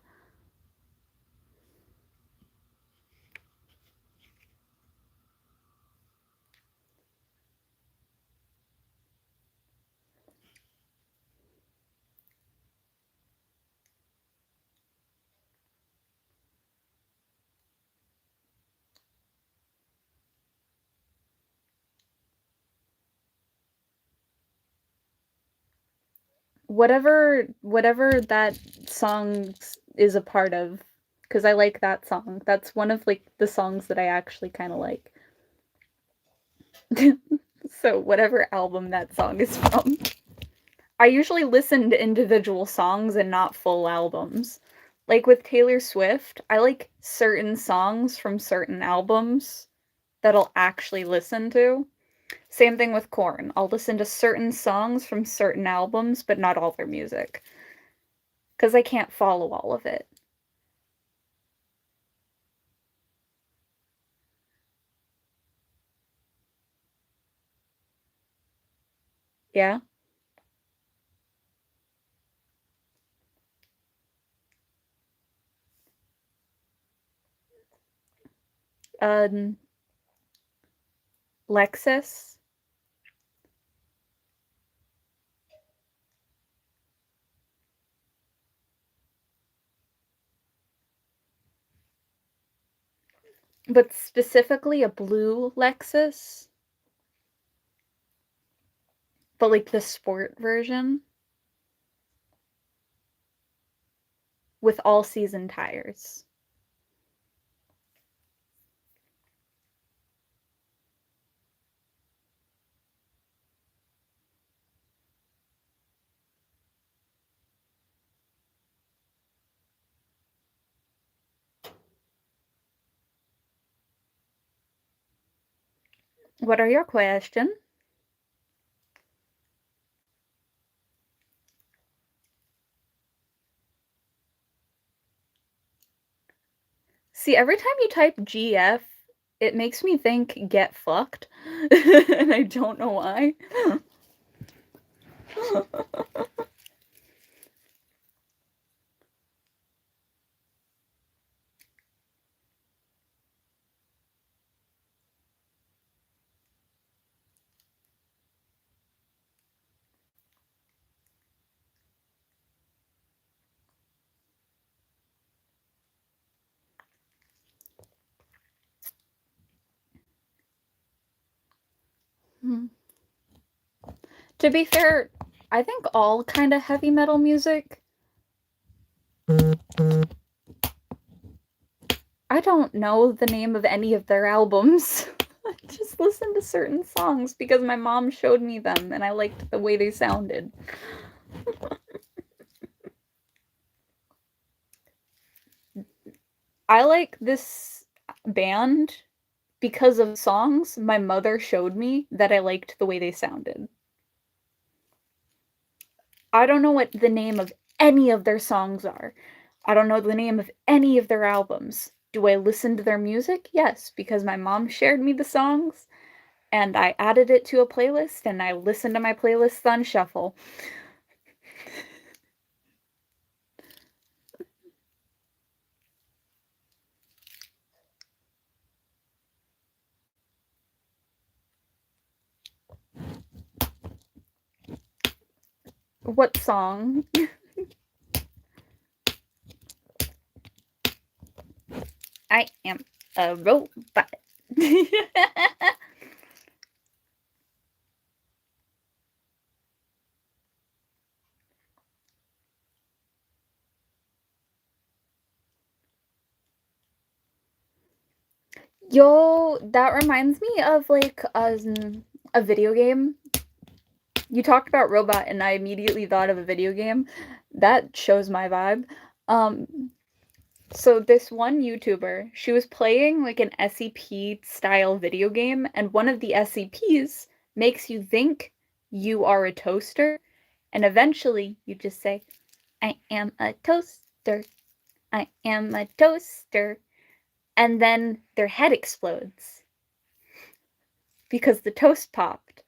Whatever that song is a part of, because I like that song. That's one of like the songs that I actually kind of like. So whatever album that song is from. I usually listen to individual songs and not full albums. Like with Taylor Swift, I like certain songs from certain albums that I'll actually listen to. Same thing with Korn. I'll listen to certain songs from certain albums, but not all their music. Because I can't follow all of it. Yeah? Um, Lexus. But specifically a blue Lexus. But like the sport version with all season tires. What are your questions? See, every time you type GF, it makes me think get fucked. And I don't know why. Hmm. To be fair, I think all kind of heavy metal music I don't know the name of any of their albums. I just listen to certain songs because my mom showed me them and I liked the way they sounded. I like this band because of songs my mother showed me that I liked the way they sounded. I don't know what the name of any of their songs are. I don't know the name of any of their albums. Do I listen to their music? Yes, because my mom shared me the songs and I added it to a playlist and I listen to my playlists on shuffle. What song? I am a robot. Yo, that reminds me of like a video game. You talked about robot and I immediately thought of a video game. That shows my vibe. So this one YouTuber, she was playing like an SCP style video game and one of the SCPs makes you think you are a toaster and eventually you just say, "I am a toaster. I am a toaster." And then their head explodes because the toast popped.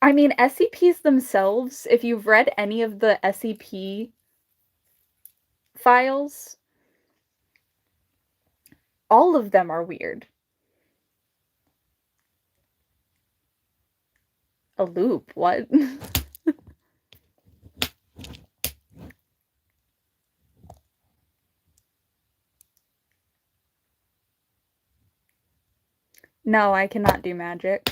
I mean, SCPs themselves, if you've read any of the SCP files, all of them are weird. A loop, what? No, I cannot do magic.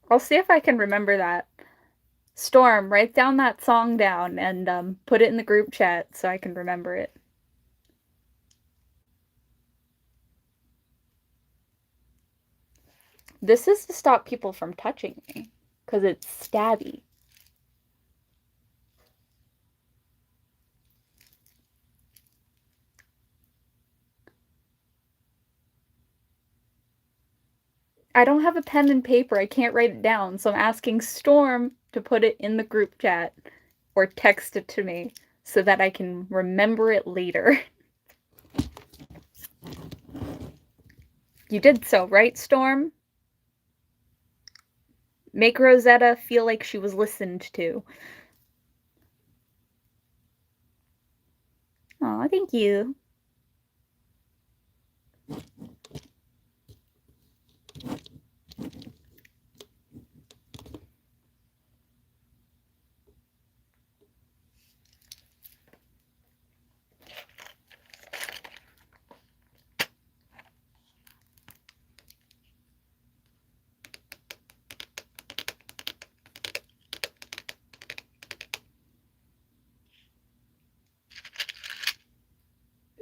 I'll see if I can remember that. Storm, write down that song down and put it in the group chat so I can remember it. This is to stop people from touching me, because it's stabby. I don't have a pen and paper, I can't write it down, so I'm asking Storm to put it in the group chat or text it to me so that I can remember it later. You did so, right, Storm? Make Rosetta feel like she was listened to. Aw, thank you.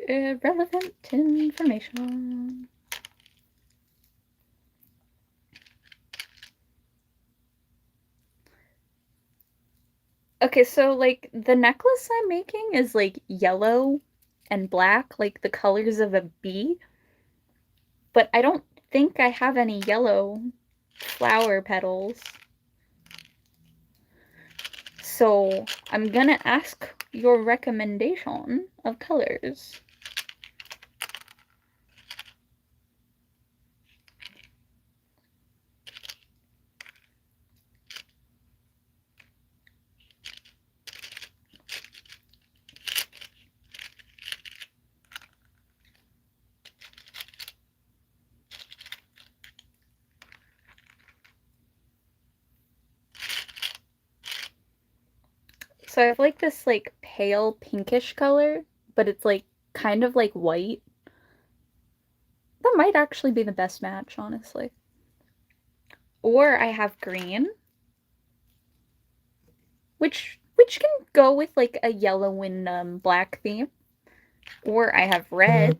Irrelevant information. Okay, so like the necklace I'm making is like yellow and black, like the colors of a bee. But I don't think I have any yellow flower petals. So I'm gonna ask your recommendation of colors. So I have like this like pale pinkish color, but it's like kind of like white. That might actually be the best match, honestly. Or I have green, which can go with like a yellow and black theme. Or I have red.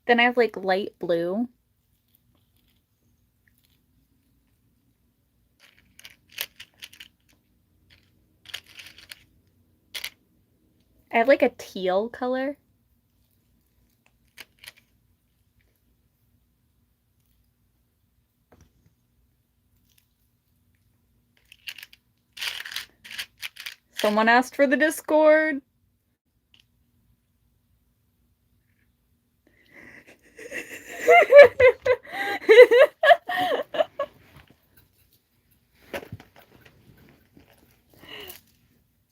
Then I have like light blue. I have like a teal color. Someone asked for the Discord.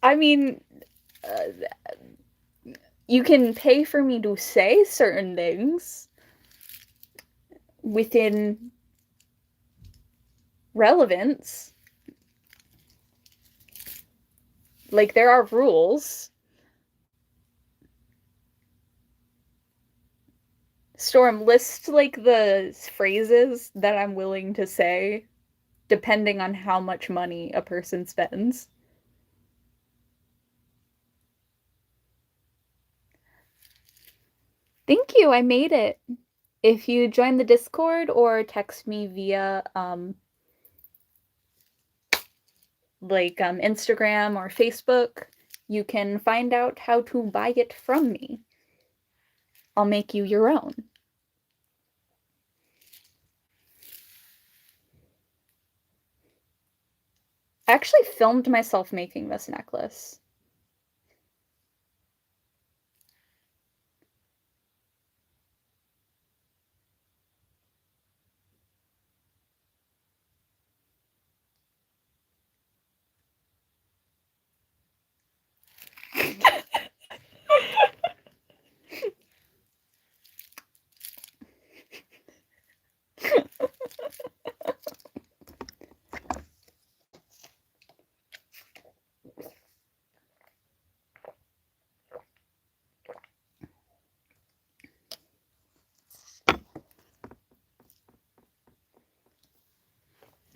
I mean, you can pay for me to say certain things within relevance. Like, there are rules. Storm, list like the phrases that I'm willing to say depending on how much money a person spends. Thank you, I made it. If you join the Discord or text me via Instagram or Facebook, you can find out how to buy it from me. I'll make you your own. I actually filmed myself making this necklace.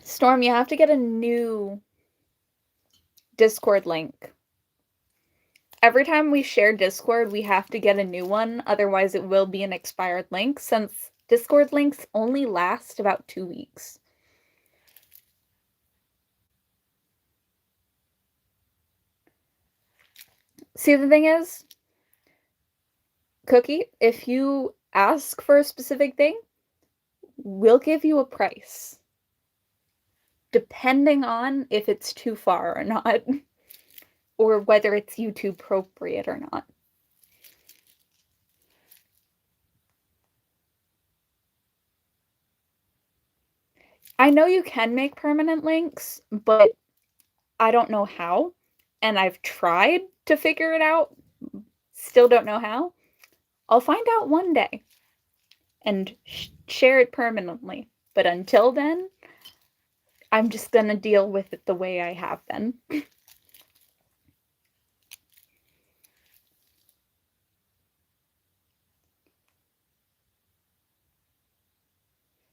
Storm, you have to get a new Discord link. Every time we share Discord, we have to get a new one, otherwise it will be an expired link, since Discord links only last about 2 weeks. See, the thing is, Cookie, if you ask for a specific thing, we'll give you a price. Depending on if it's too far or not, or whether it's YouTube appropriate or not. I know you can make permanent links, but I don't know how, and I've tried to figure it out, still don't know how. I'll find out one day and share it permanently, but until then, I'm just gonna deal with it the way I have been.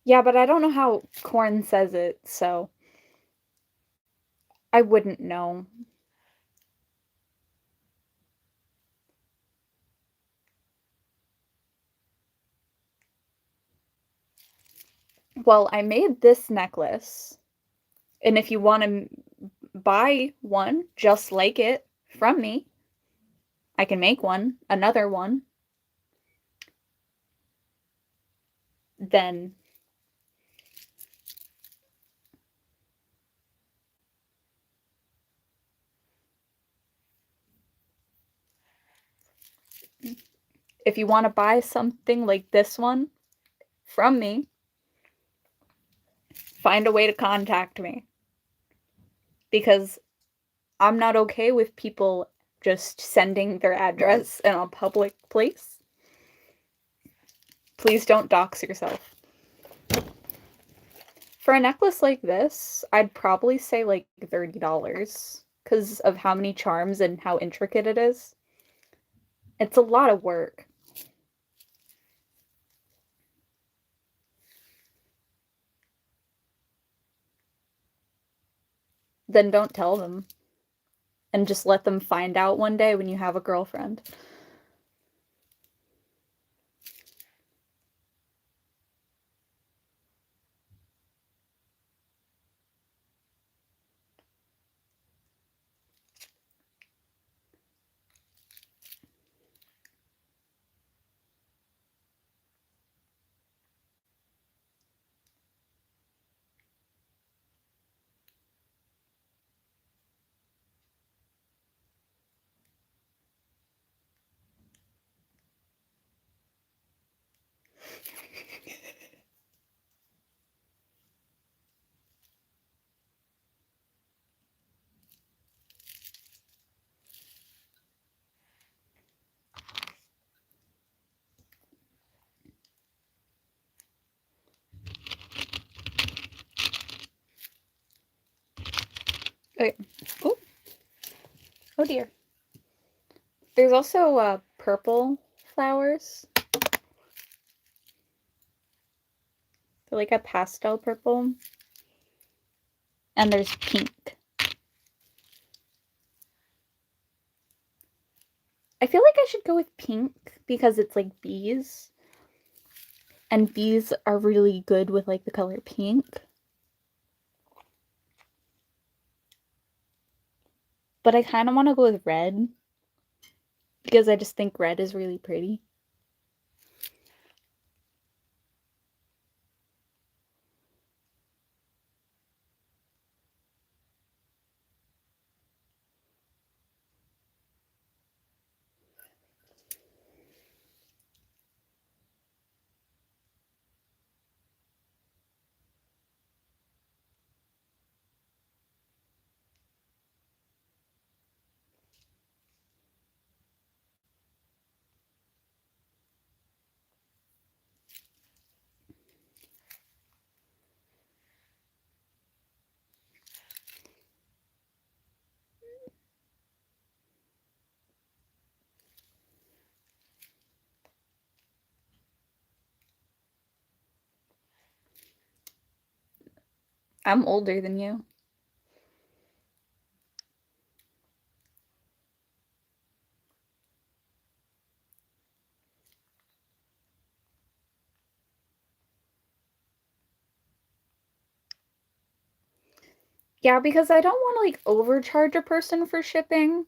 Yeah, but I don't know how Corn says it, so I wouldn't know. Well, I made this necklace, and if you want to buy one just like it from me, I can make another one. Then if you want to buy something like this one from me. Find a way to contact me. Because I'm not okay with people just sending their address in a public place. Please don't dox yourself. For a necklace like this, I'd probably say like $30 because of how many charms and how intricate it is. It's a lot of work. Then don't tell them. And just let them find out one day when you have a girlfriend. Okay. Oh. Oh dear. There's also purple flowers. They're like a pastel purple. And there's pink. I feel like I should go with pink because it's like bees. And bees are really good with like the color pink. But I kind of want to go with red because I just think red is really pretty. I'm older than you. Yeah, because I don't want to like overcharge a person for shipping,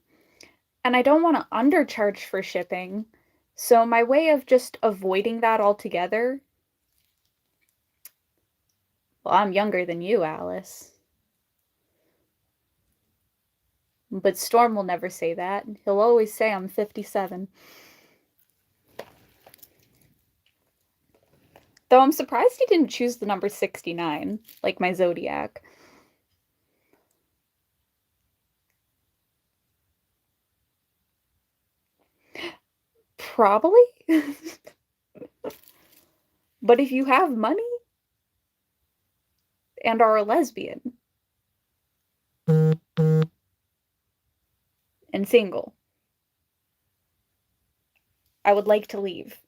and I don't want to undercharge for shipping. So my way of just avoiding that altogether, well, I'm younger than you, Alice. But Storm will never say that. He'll always say I'm 57. Though I'm surprised he didn't choose the number 69, like my zodiac. Probably. But if you have money and are a lesbian and single, I would like to leave.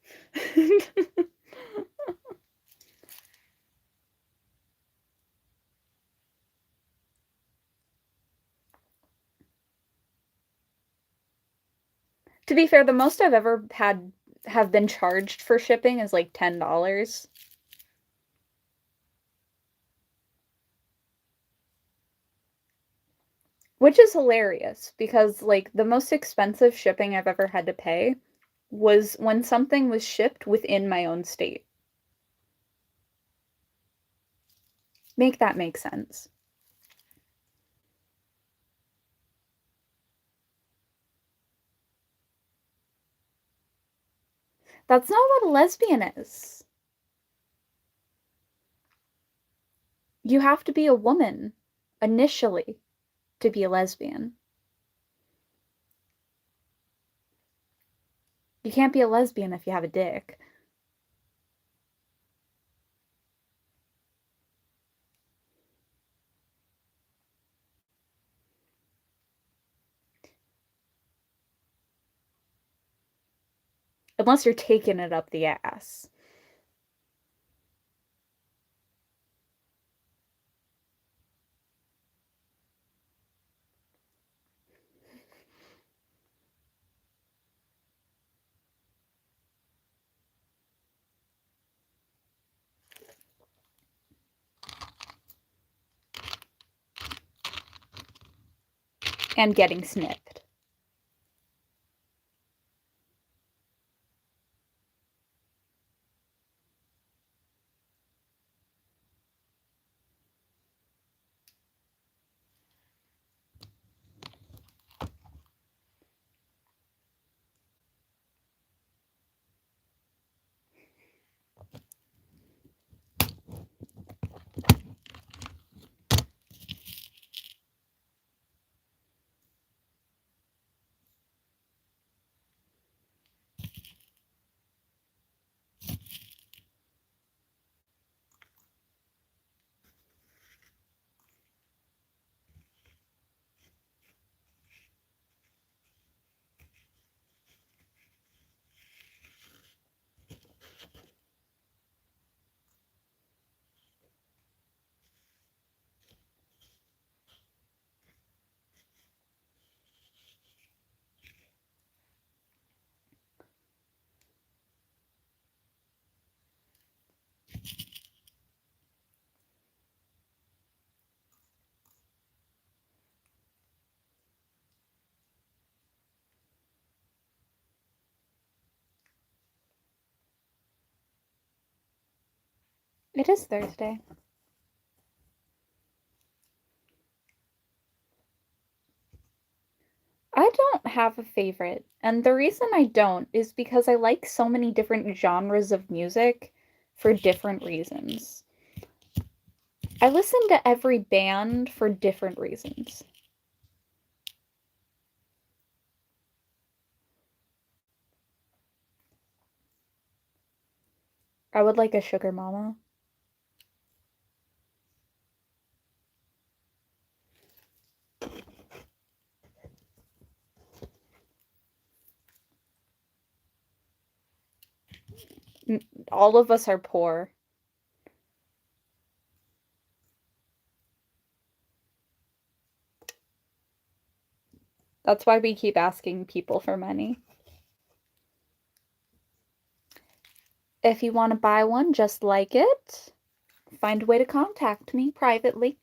To be fair, the most I've ever had have been charged for shipping is like $10. Which is hilarious because like the most expensive shipping I've ever had to pay was when something was shipped within my own state. Make that make sense. That's not what a lesbian is. You have to be a woman initially to be a lesbian. You can't be a lesbian if you have a dick. Unless you're taking it up the ass. And getting snipped. It is Thursday. I don't have a favorite, and the reason I don't is because I like so many different genres of music for different reasons. I listen to every band for different reasons. I would like a sugar mama. All of us are poor. That's why we keep asking people for money. If you want to buy one just like it, find a way to contact me privately,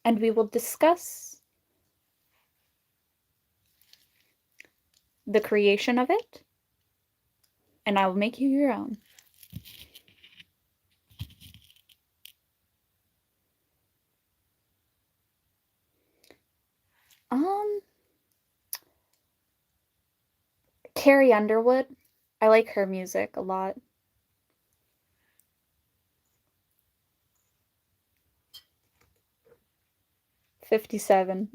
and we will discuss the creation of it, and I will make you your own. Carrie Underwood. I like her music a lot. $57.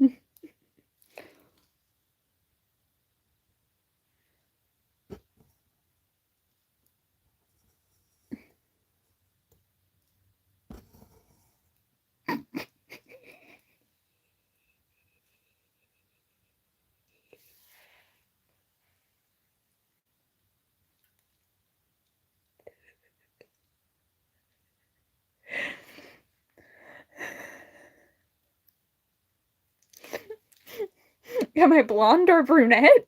Am I blonde or brunette?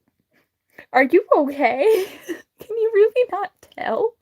Are you okay? Can you really not tell?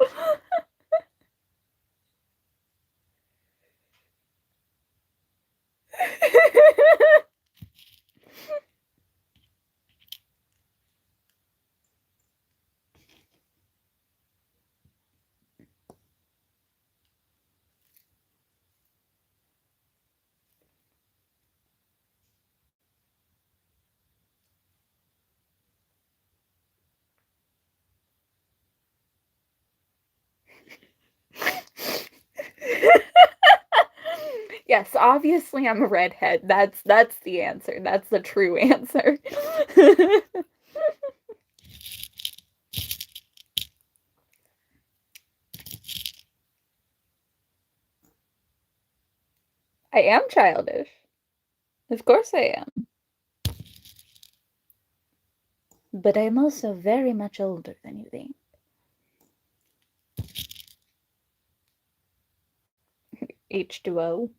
Yes, obviously I'm a redhead. That's the answer. That's the true answer. I am childish. Of course I am. But I'm also very much older than you think. H2O.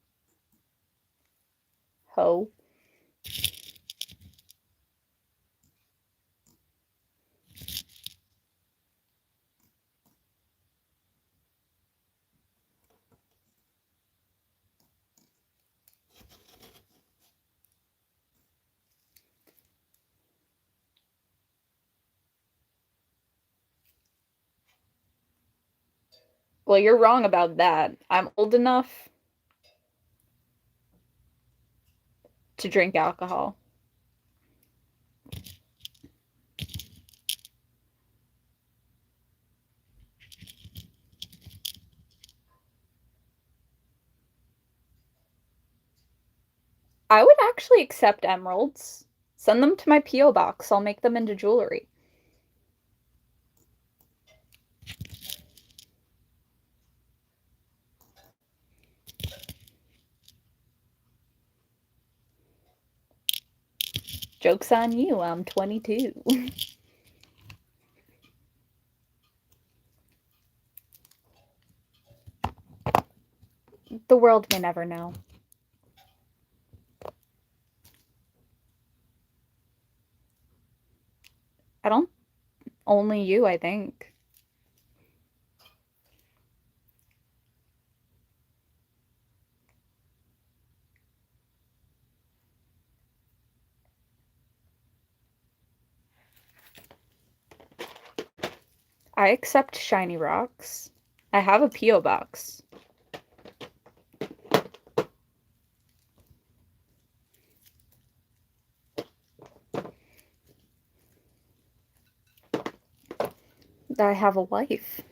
Ho. Well, you're wrong about that. I'm old enough to drink alcohol. I would actually accept emeralds. Send them to my P.O. box. I'll make them into jewelry. Joke's on you, I'm 22. The world may never know. I don't. Only you, I think. I accept shiny rocks. I have a P.O. box. I have a wife.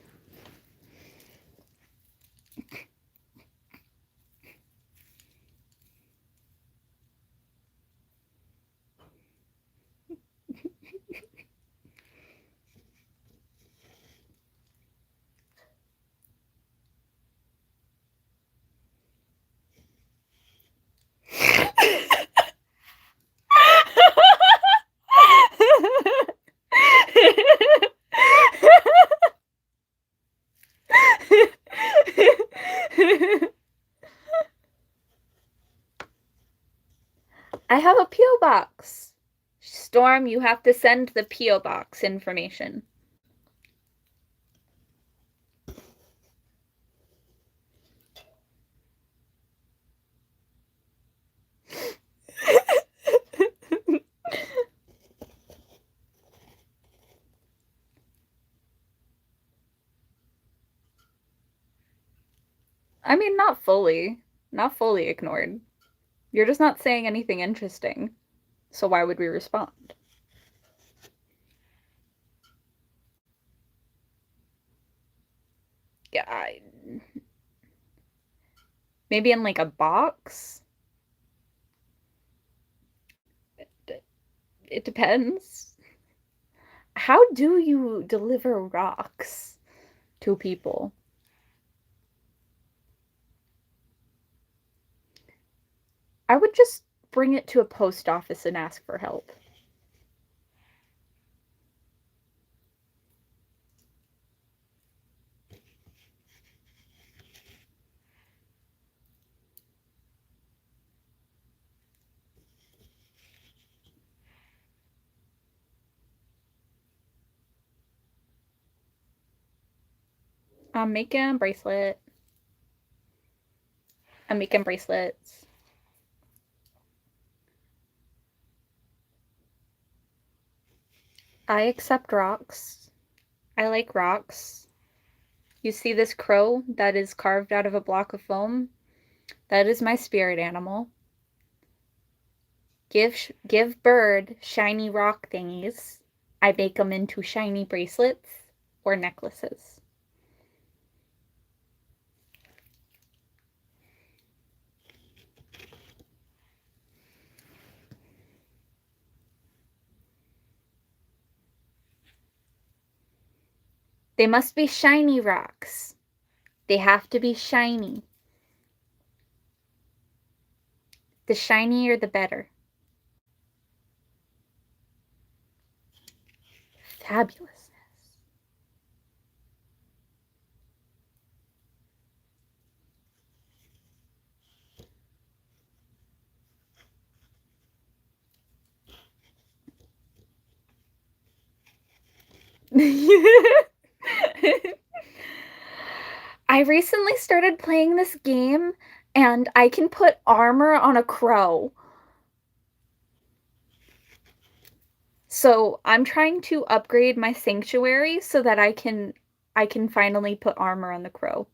I have a P.O. box. Storm, you have to send the P.O. box information. I mean, not fully. Not fully ignored. You're just not saying anything interesting. So why would we respond? Yeah, maybe in like a box? It depends. How do you deliver rocks to people? I would just bring it to a post office and ask for help. I'm making a bracelet. I'm making bracelets. I accept rocks. I like rocks. You see this crow that is carved out of a block of foam? That is my spirit animal. Give bird shiny rock thingies. I make them into shiny bracelets or necklaces. They must be shiny rocks. They have to be shiny. The shinier, the better. Fabulousness. I recently started playing this game, and I can put armor on a crow. So I'm trying to upgrade my sanctuary so that I can finally put armor on the crow.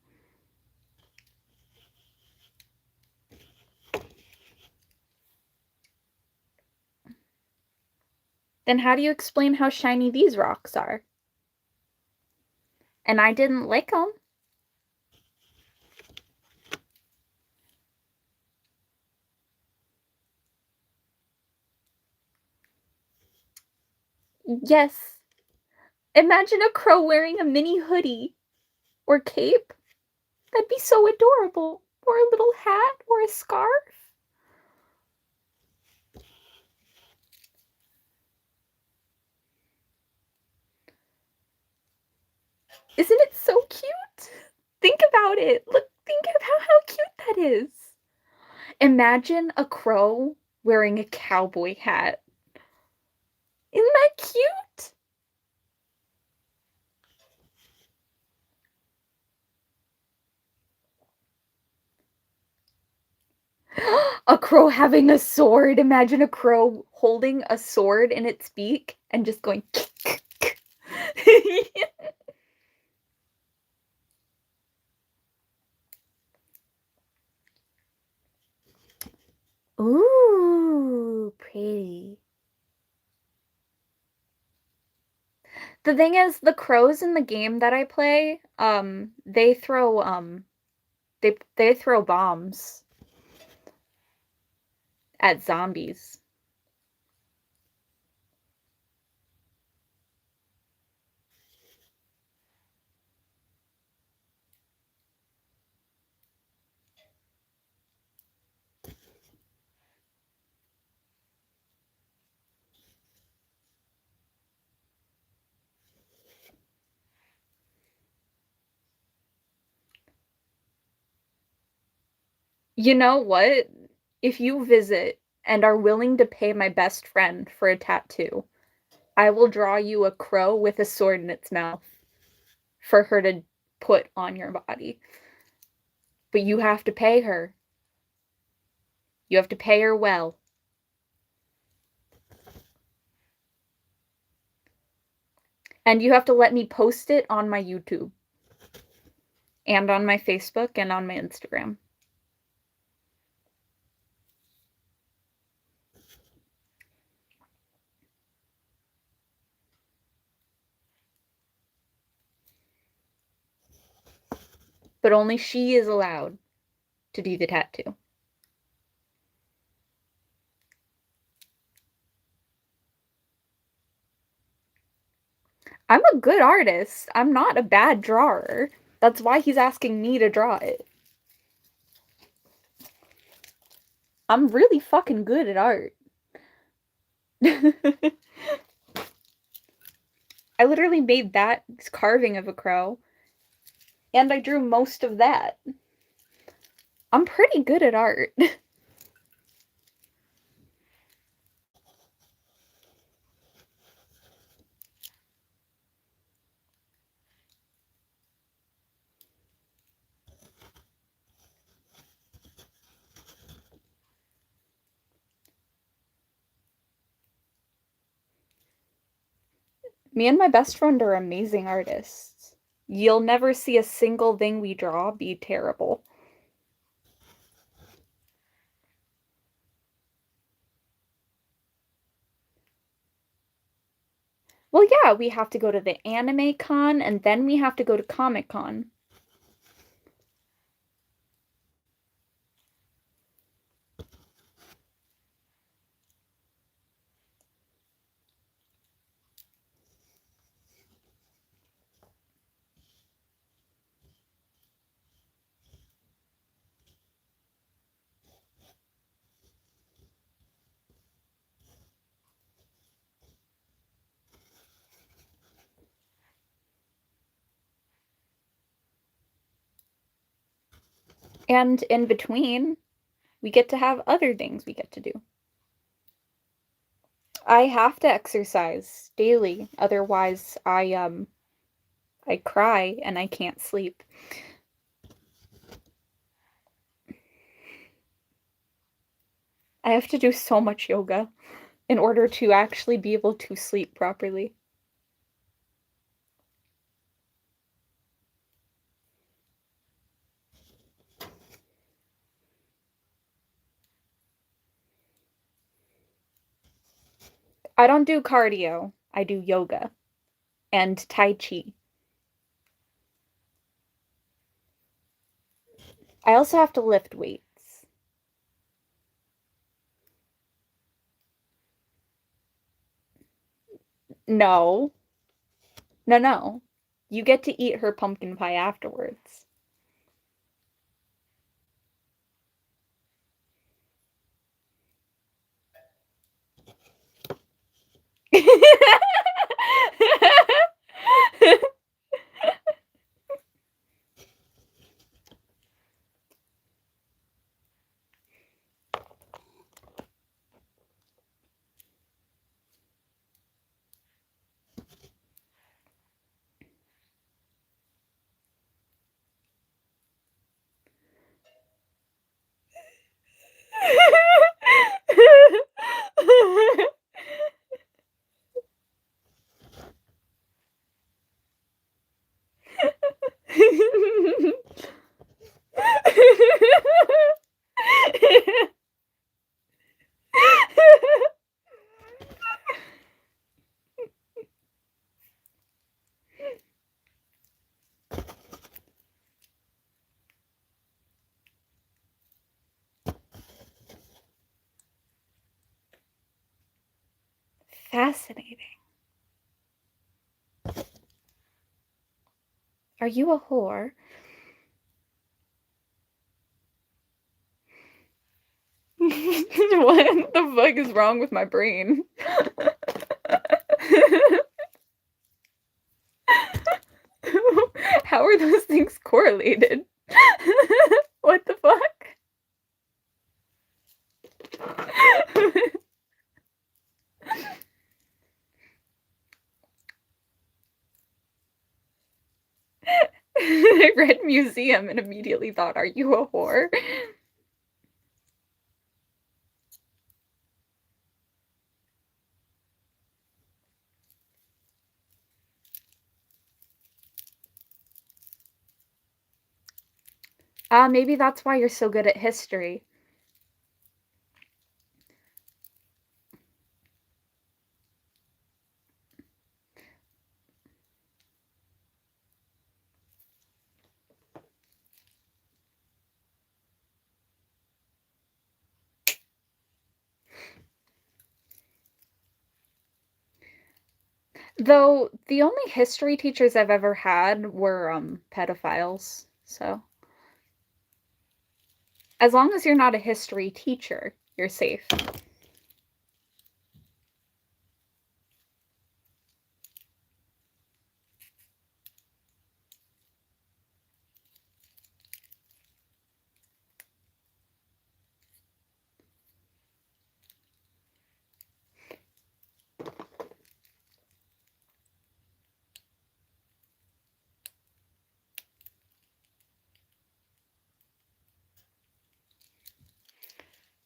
Then how do you explain how shiny these rocks are? And I didn't lick them. Yes. Imagine a crow wearing a mini hoodie or cape. That'd be so adorable. Or a little hat or a scarf. Isn't it so cute? Think about it. Look, think about how cute that is. Imagine a crow wearing a cowboy hat. Isn't that cute? A crow having a sword. Imagine a crow holding a sword in its beak and just going. Ooh, pretty. The thing is, the crows in the game that I play, they throw bombs at zombies. You know what? If you visit and are willing to pay my best friend for a tattoo, I will draw you a crow with a sword in its mouth for her to put on your body. But you have to pay her. You have to pay her well. And you have to let me post it on my YouTube. And on my Facebook and on my Instagram. But only she is allowed to do the tattoo. I'm a good artist. I'm not a bad drawer. That's why he's asking me to draw it. I'm really fucking good at art. I literally made that carving of a crow. And I drew most of that. I'm pretty good at art. Me and my best friend are amazing artists. You'll never see a single thing we draw be terrible. Well, yeah, we have to go to the anime con and then we have to go to Comic Con. And in between, we get to have other things we get to do. I have to exercise daily, otherwise I cry and I can't sleep. I have to do so much yoga in order to actually be able to sleep properly. I don't do cardio, I do yoga and Tai Chi. I also have to lift weights. No. No, no. You get to eat her pumpkin pie afterwards. Fascinating. Are you a whore? What the fuck is wrong with my brain? How are those things correlated? What the fuck? I read museum and immediately thought, are you a whore? Maybe that's why you're so good at history. Though the only history teachers I've ever had were pedophiles. So as long as you're not a history teacher, you're safe.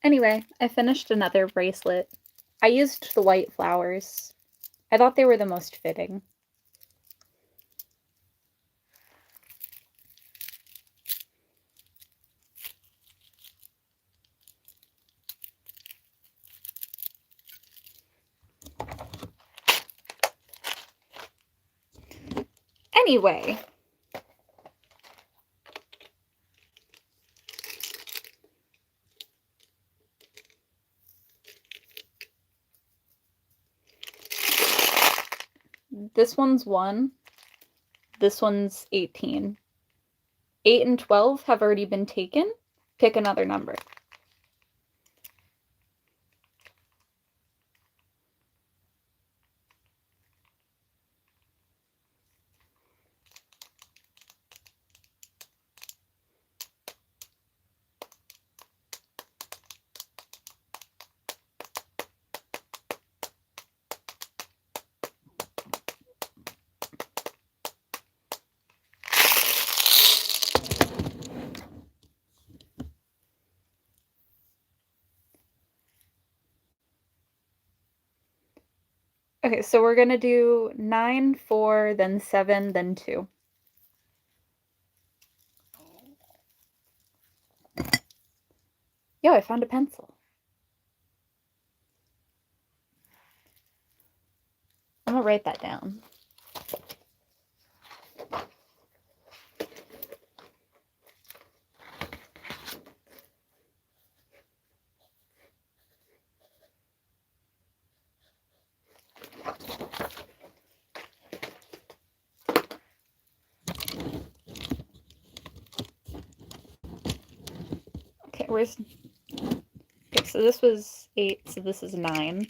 Anyway, I finished another bracelet. I used the white flowers. I thought they were the most fitting. Anyway. This one's 1. This one's 18. 8 and 12 have already been taken. Pick another number. Okay, so we're gonna do 9, 4, then 7, then 2. Yo, I found a pencil. I'm gonna write that down. Okay, where's... Okay, so this was 8, so this is 9.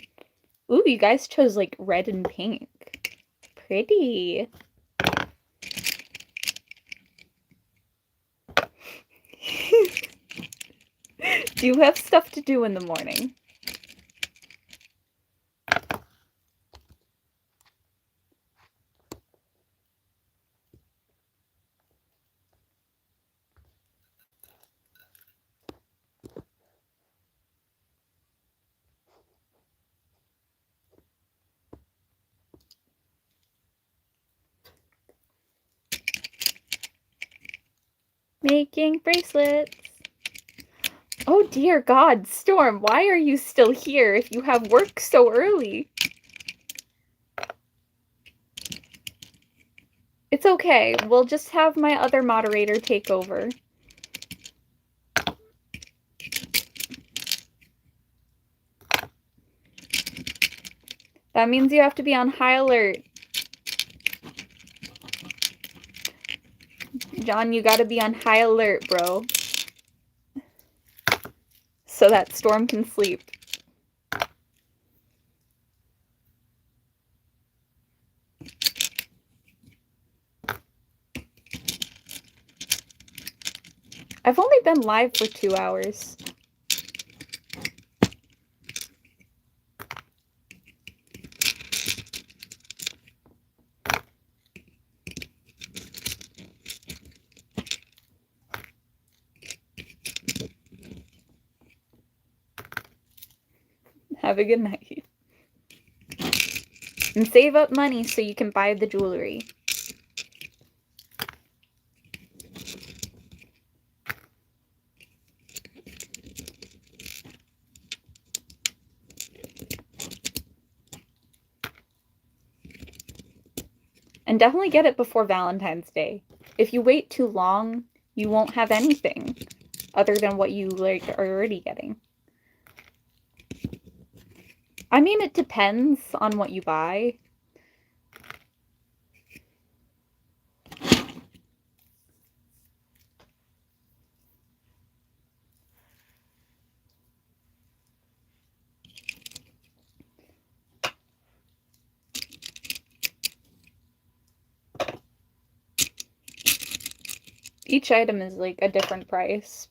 Ooh, you guys chose, like, red and pink. Pretty. Do you have stuff to do in the morning? Making bracelets. Oh dear God, Storm, why are you still here if you have work so early? It's okay, we'll just have my other moderator take over. That means you have to be on high alert. John, you gotta be on high alert, bro. So that Storm can sleep. I've only been live for 2 hours. Have a good night. And save up money so you can buy the jewelry. And definitely get it before Valentine's Day. If you wait too long, you won't have anything other than what you like are already getting. I mean, it depends on what you buy. Each item is like a different price.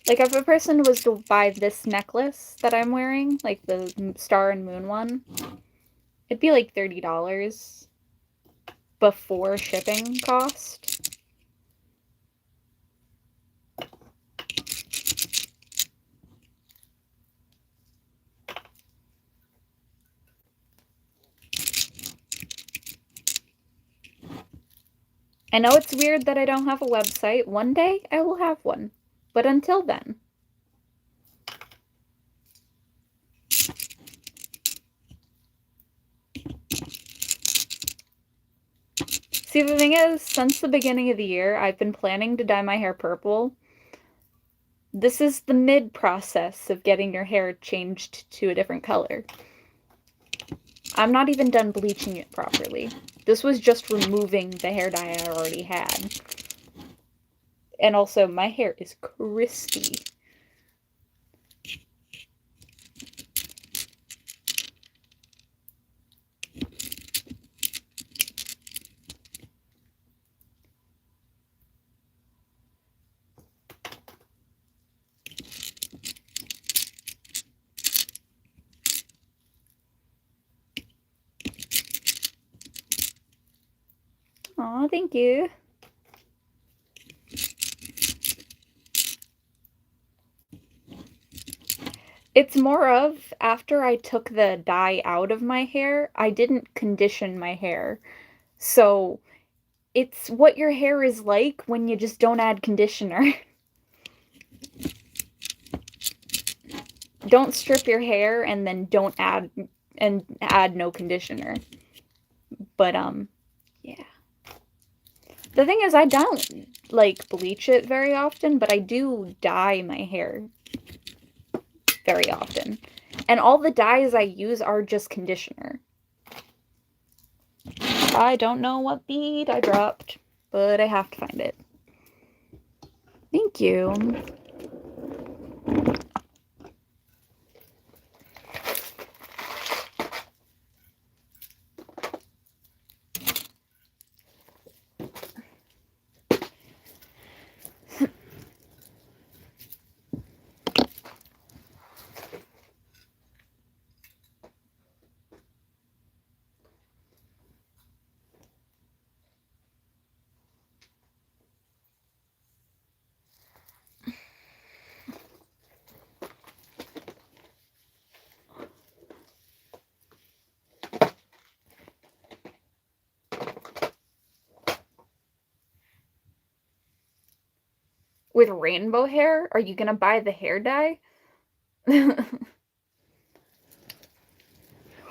Like, if a person was to buy this necklace that I'm wearing, like the star and moon one, it'd be like $30 before shipping cost. I know it's weird that I don't have a website. One day I will have one. But until then. See, the thing is, since the beginning of the year, I've been planning to dye my hair purple. This is the mid-process of getting your hair changed to a different color. I'm not even done bleaching it properly. This was just removing the hair dye I already had. And also, my hair is crispy. Oh, thank you. It's more of, after I took the dye out of my hair, I didn't condition my hair. So, it's what your hair is like when you just don't add conditioner. Don't strip your hair and then don't add no conditioner. But yeah. The thing is, I don't like bleach it very often, but I do dye my hair very often. And all the dyes I use are just conditioner. I don't know what bead I dropped, but I have to find it. Thank you. With rainbow hair? Are you gonna buy the hair dye? Who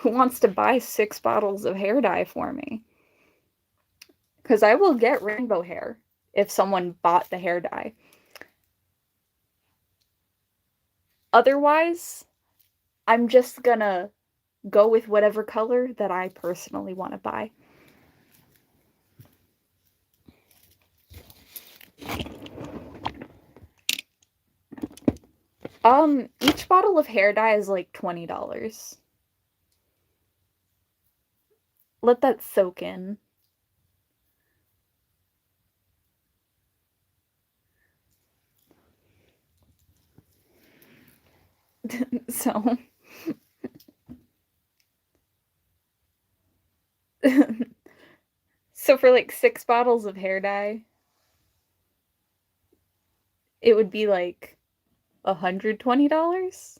wants to buy 6 bottles of hair dye for me? Because I will get rainbow hair if someone bought the hair dye. Otherwise, I'm just gonna go with whatever color that I personally want to buy. Each bottle of hair dye is like $20. Let that soak in. So so for like 6 bottles of hair dye, it would be like $120.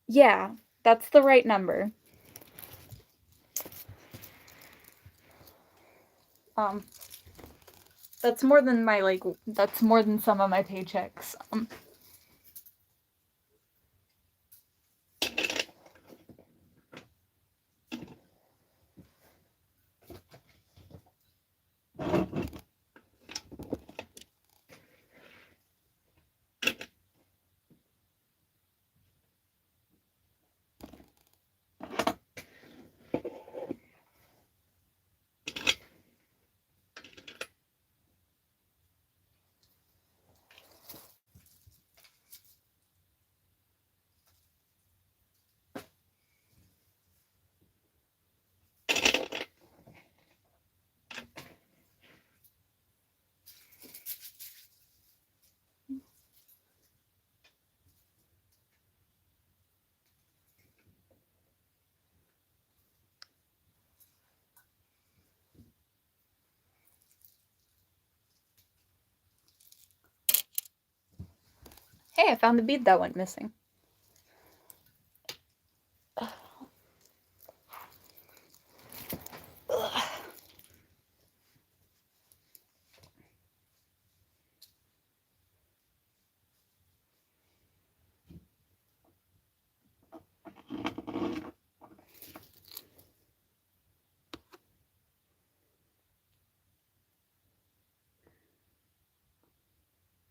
Yeah, that's the right number. That's more than that's more than some of my paychecks. Hey, I found the bead that went missing.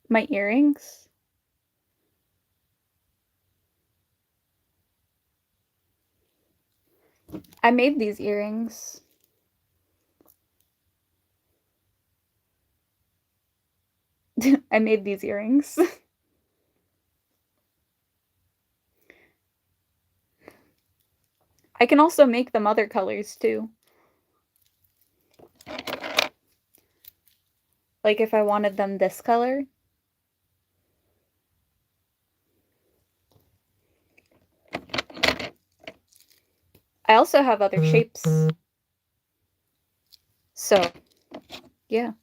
My earrings? I made these earrings. I made these earrings. I can also make them other colors too. Like if I wanted them this color. I also have other shapes. So, yeah.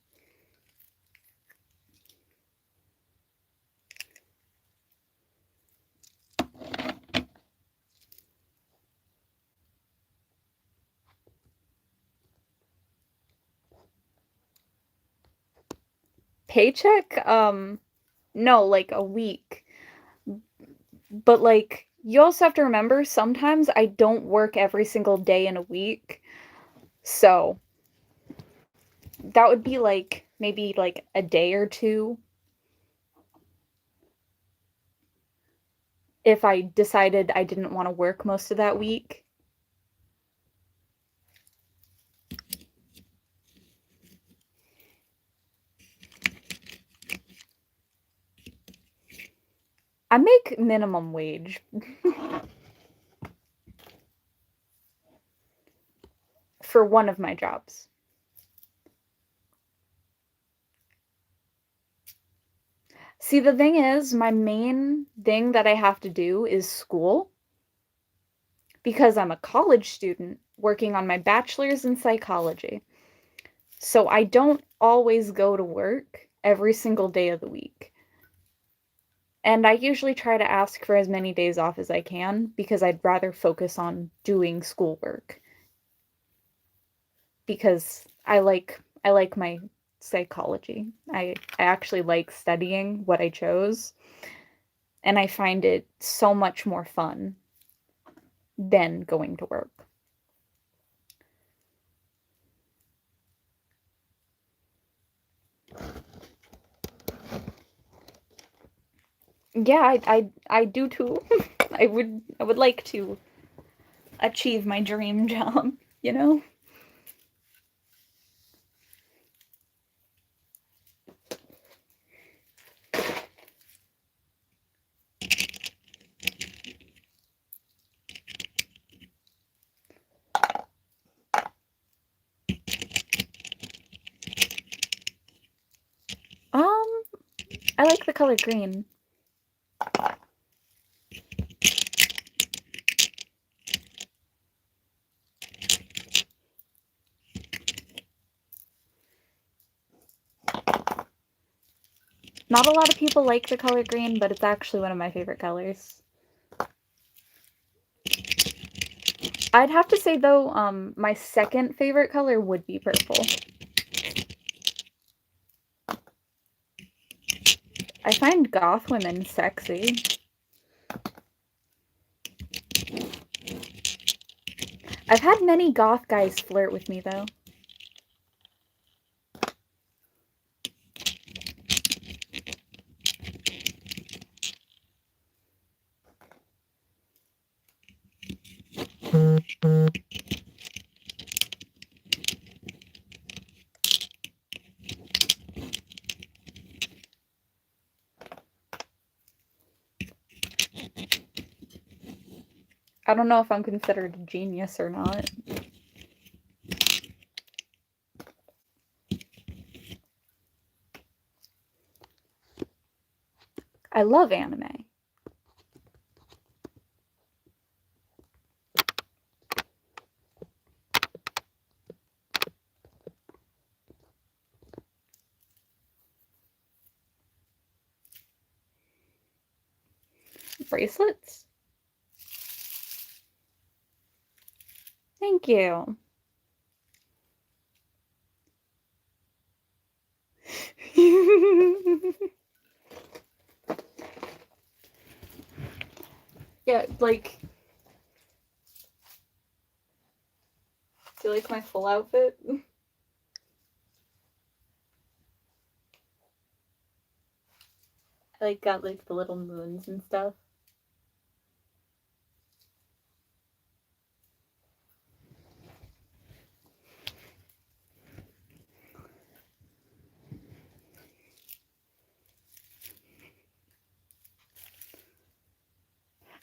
Paycheck? No, like a week. But like, you also have to remember sometimes I don't work every single day in a week. So, that would be like maybe like a day or two if I decided I didn't want to work most of that week. I make minimum wage. For one of my jobs. See, the thing is, my main thing that I have to do is school because I'm a college student working on my bachelor's in psychology. So I don't always go to work every single day of the week. And I usually try to ask for as many days off as I can because I'd rather focus on doing schoolwork. Because I like my psychology. I actually like studying what I chose, and I find it so much more fun than going to work. Yeah, I do too. I would like to achieve my dream job, you know? Um, I like the color green. Not a lot of people like the color green, but it's actually one of my favorite colors. I'd have to say though, my second favorite color would be purple. I find goth women sexy. I've had many goth guys flirt with me though. I don't know if I'm considered a genius or not. I love anime. Bracelets? Thank you. Yeah, like, do you like my full outfit? I like got like the little moons and stuff.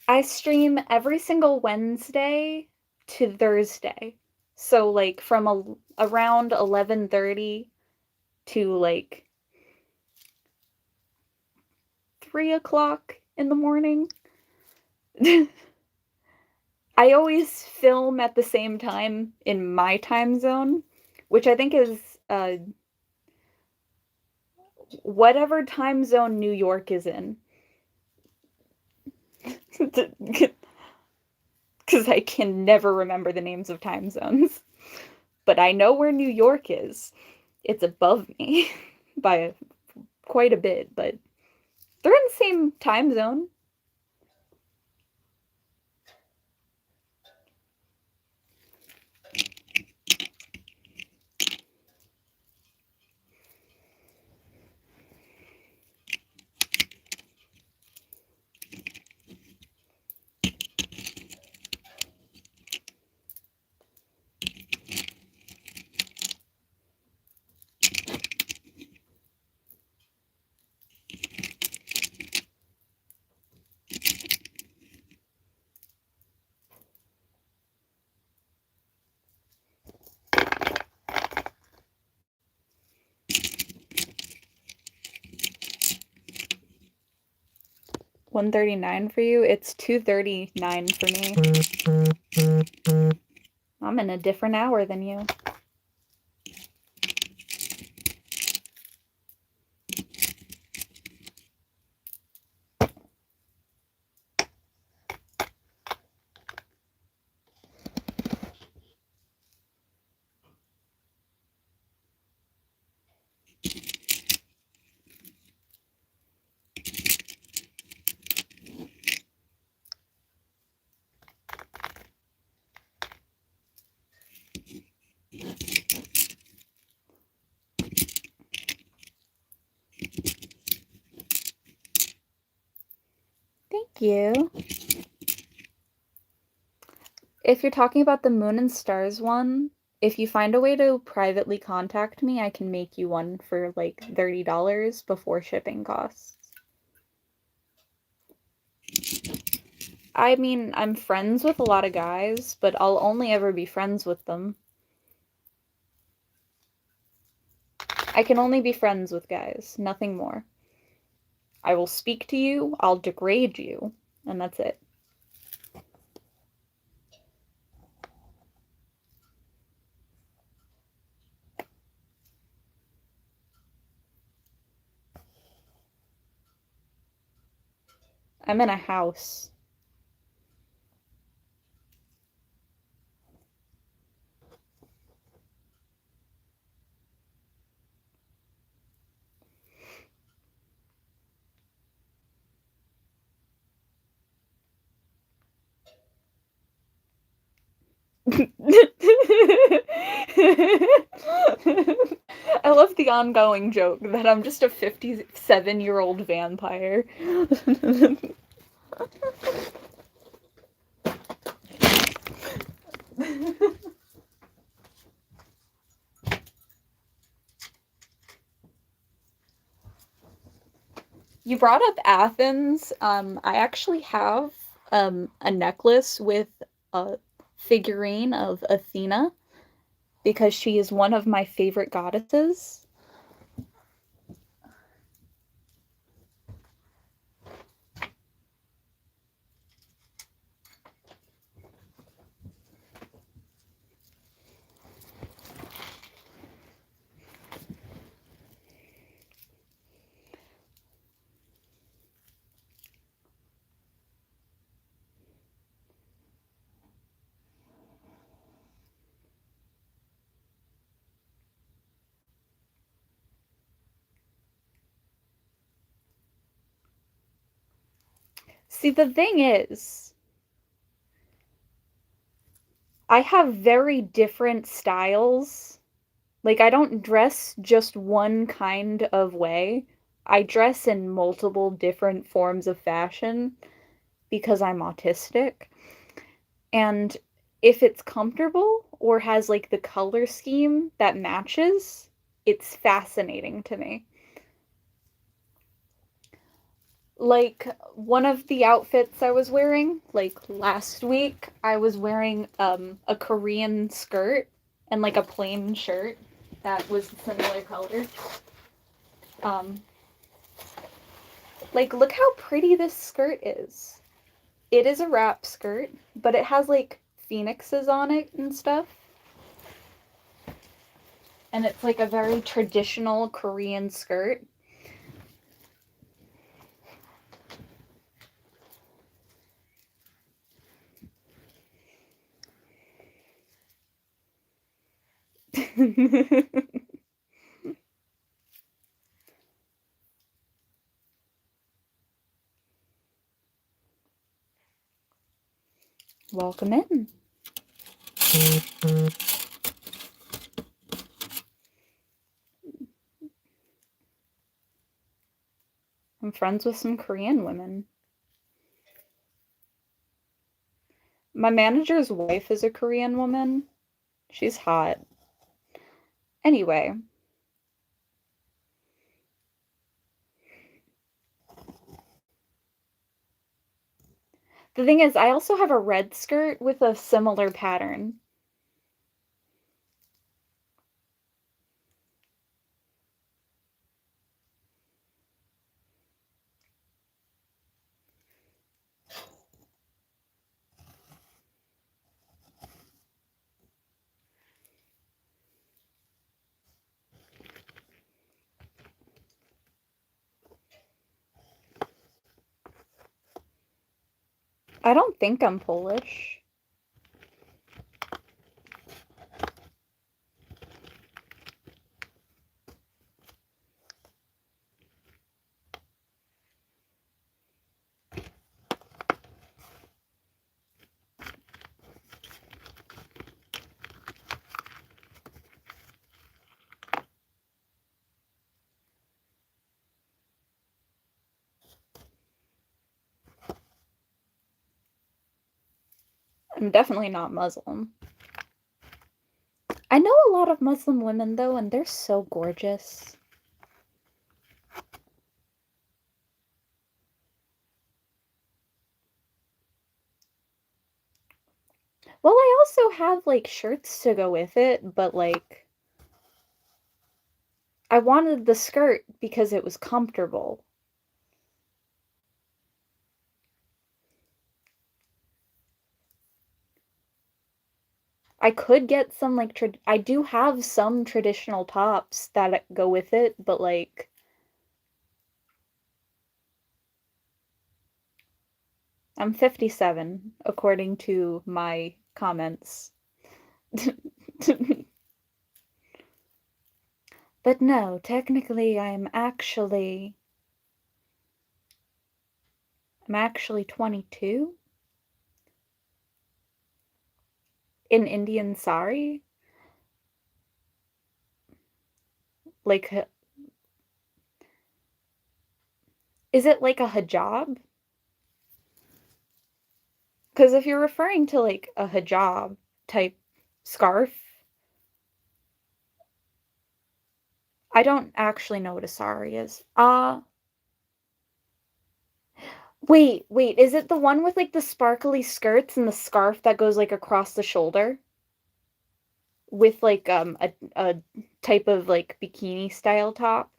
I stream every single Wednesday to Thursday. So like from around 11:30 to like 3 o'clock in the morning. I always film at the same time in my time zone, which I think is whatever time zone New York is in. Because I can never remember the names of time zones. But I know where New York is. It's above me by quite a bit, but they're in the same time zone. $139 for you? It's $239 for me. I'm in a different hour than you. Thank you. If you're talking about the Moon and Stars one, if you find a way to privately contact me, I can make you one for like $30 before shipping costs. I mean, I'm friends with a lot of guys, but I'll only ever be friends with them. I can only be friends with guys, nothing more. I will speak to you, I'll degrade you, and that's it. I'm in a house. I love the ongoing joke that I'm just a 57-year-old vampire. You brought up Athens. I actually have a necklace with a figurine of Athena because she is one of my favorite goddesses. See, the thing is, I have very different styles. Like, I don't dress just one kind of way. I dress in multiple different forms of fashion because I'm autistic. And if it's comfortable or has like the color scheme that matches, it's fascinating to me. Like one of the outfits I was wearing, like last week, I was wearing a Korean skirt and like a plain shirt that was similar color. Um like look how pretty this skirt is. It is a wrap skirt, but it has like phoenixes on it and stuff. And it's like a very traditional Korean skirt. Welcome in. I'm friends with some Korean women. My manager's wife is a Korean woman. She's hot. Anyway. The thing is, I also have a red skirt with a similar pattern. I don't think I'm Polish. I'm definitely not Muslim. I know a lot of Muslim women, though, and they're so gorgeous. Well, I also have, like, shirts to go with it, but, like, I wanted the skirt because it was comfortable. I could get some, like, I do have some traditional tops that go with it, but, like, I'm 57, according to my comments. But no, technically I'm actually 22 in Indian sari. Like, is it like a hijab? Because if you're referring to like a hijab type scarf, I don't actually know what a sari is. Wait, is it the one with like the sparkly skirts and the scarf that goes like across the shoulder? With like a type of like bikini style top?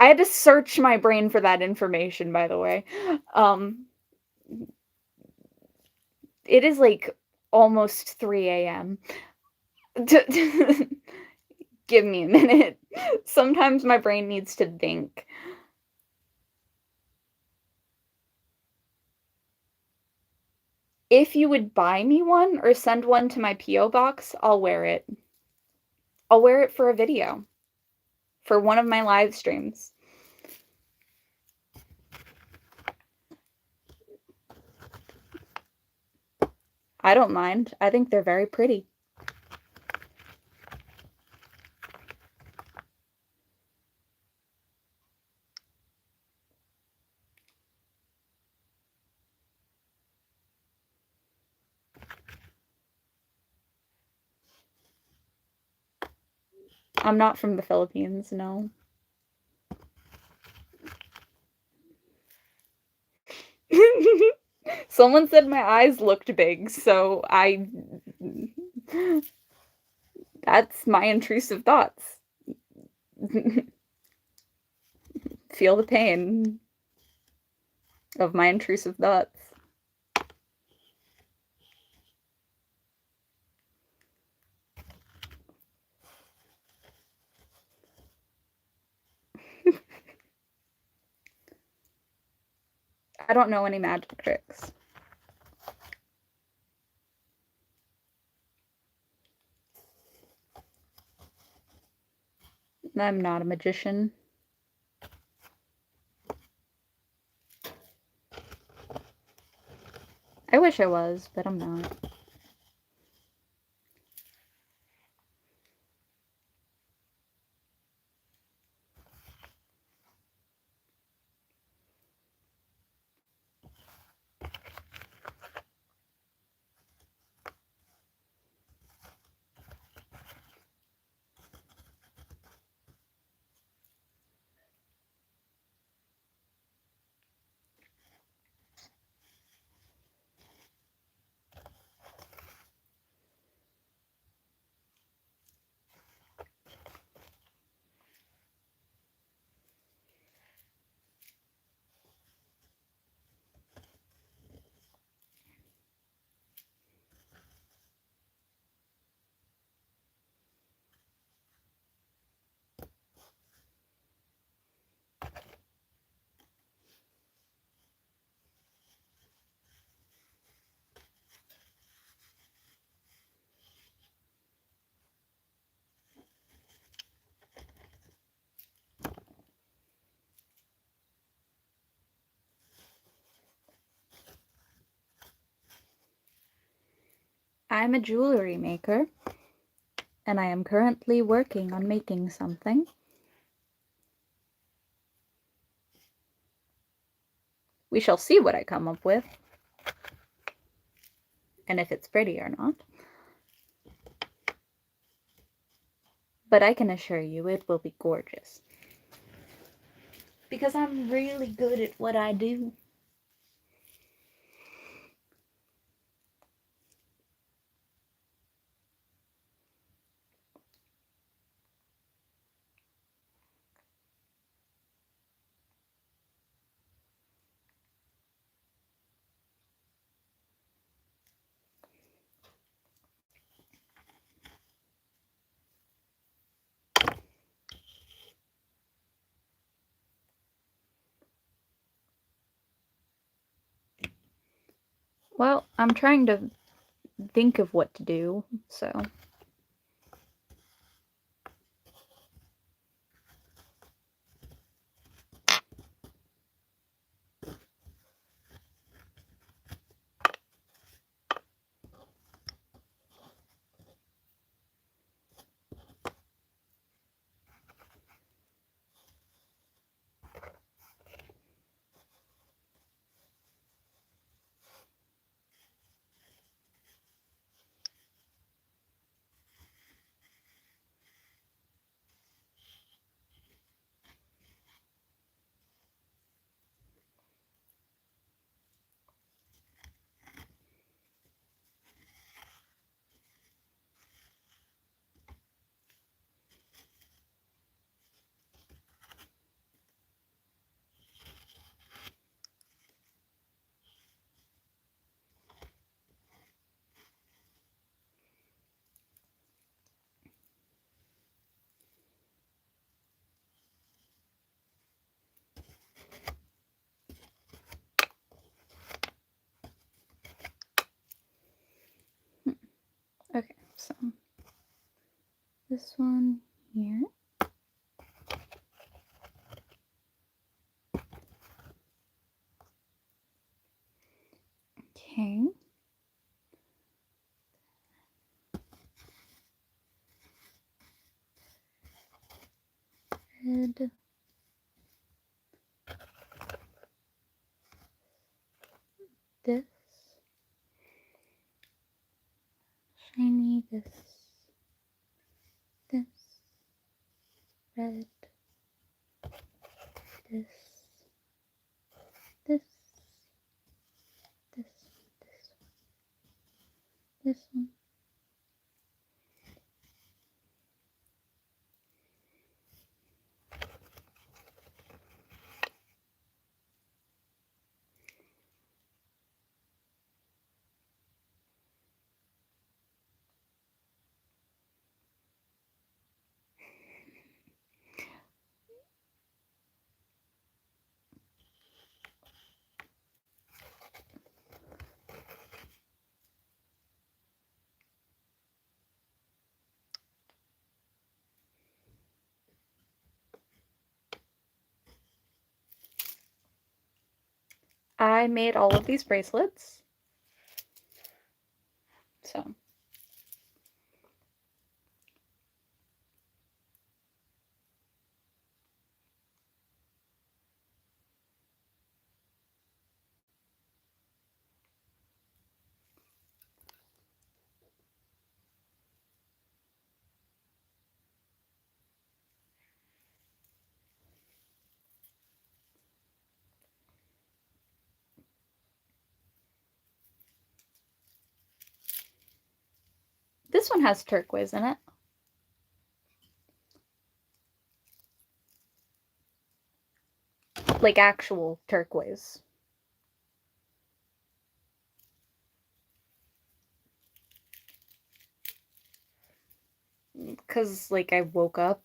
I had to search my brain for that information, by the way. Um, it is like almost 3 a.m. Give me a minute. Sometimes my brain needs to think. If you would buy me one or send one to my P.O. box, I'll wear it. I'll wear it for a video. For one of my live streams. I don't mind. I think they're very pretty. I'm not from the Philippines, no. Someone said my eyes looked big, so that's my intrusive thoughts. Feel the pain of my intrusive thoughts. I don't know any magic tricks. I'm not a magician. I wish I was, but I'm not. I'm a jewelry maker, and I am currently working on making something. We shall see what I come up with, and if it's pretty or not. But I can assure you it will be gorgeous. Because I'm really good at what I do. Well, I'm trying to think of what to do, so... Okay, so... this one here. Okay. Red. This. Shiny. This. This. Red. This. This. This. This one. I made all of these bracelets. So. This one has turquoise in it. Like actual turquoise. Because, like, I woke up.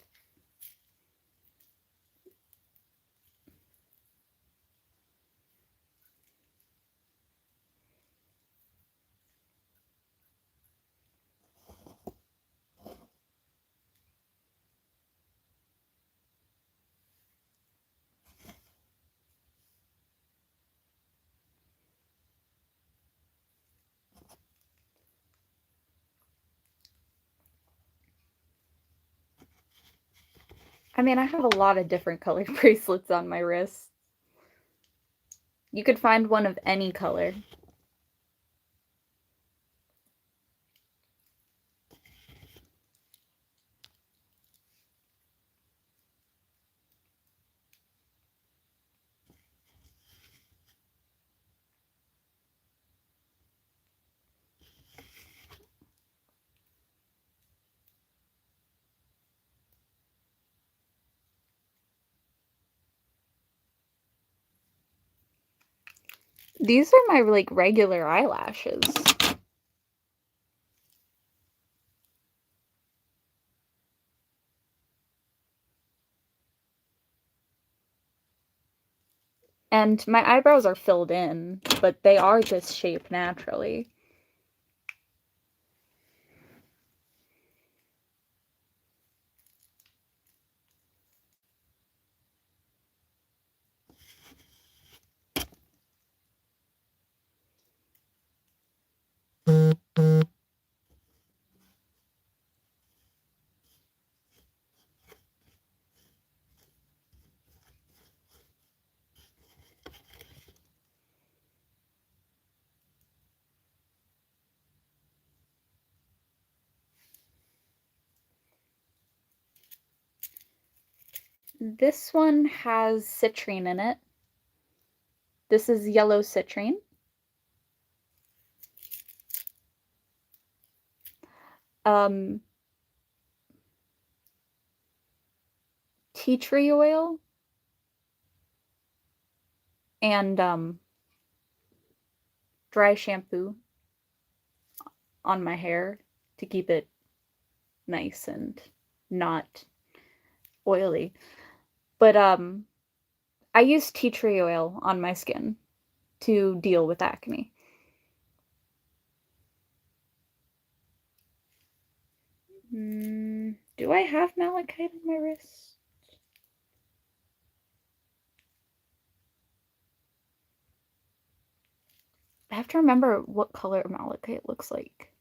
I mean, I have a lot of different colored bracelets on my wrist. You could find one of any color. These are my, like, regular eyelashes. And my eyebrows are filled in, but they are this shape naturally. This one has citrine in it. This is yellow citrine. Tea tree oil and dry shampoo on my hair to keep it nice and not oily. But I use tea tree oil on my skin to deal with acne. Do I have malachite on my wrist? I have to remember what color malachite looks like.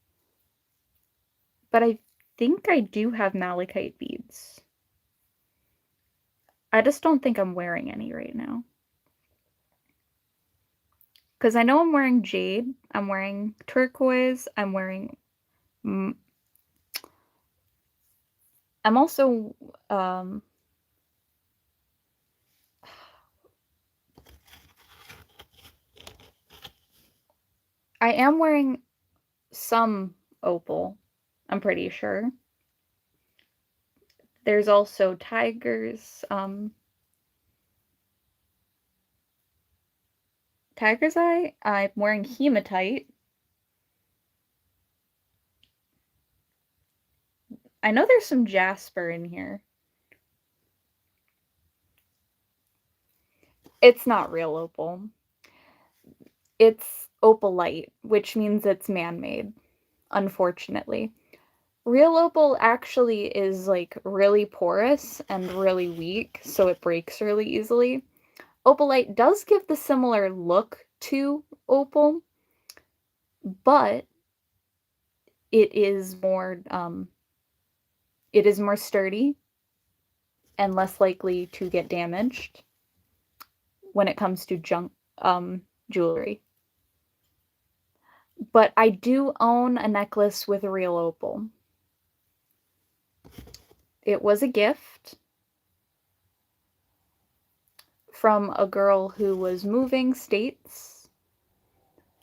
But I think I do have malachite beads. I just don't think I'm wearing any right now. Because I know I'm wearing jade, I'm wearing turquoise, I'm wearing... I'm also... I am wearing some opal, I'm pretty sure. There's also tiger's eye. I'm wearing hematite. I know there's some jasper in here. It's not real opal. It's opalite, which means it's man-made, unfortunately. Real opal actually is, like, really porous and really weak, so it breaks really easily. Opalite does give the similar look to opal, but it is more sturdy and less likely to get damaged when it comes to junk jewelry. But I do own a necklace with a real opal. It was a gift from a girl who was moving states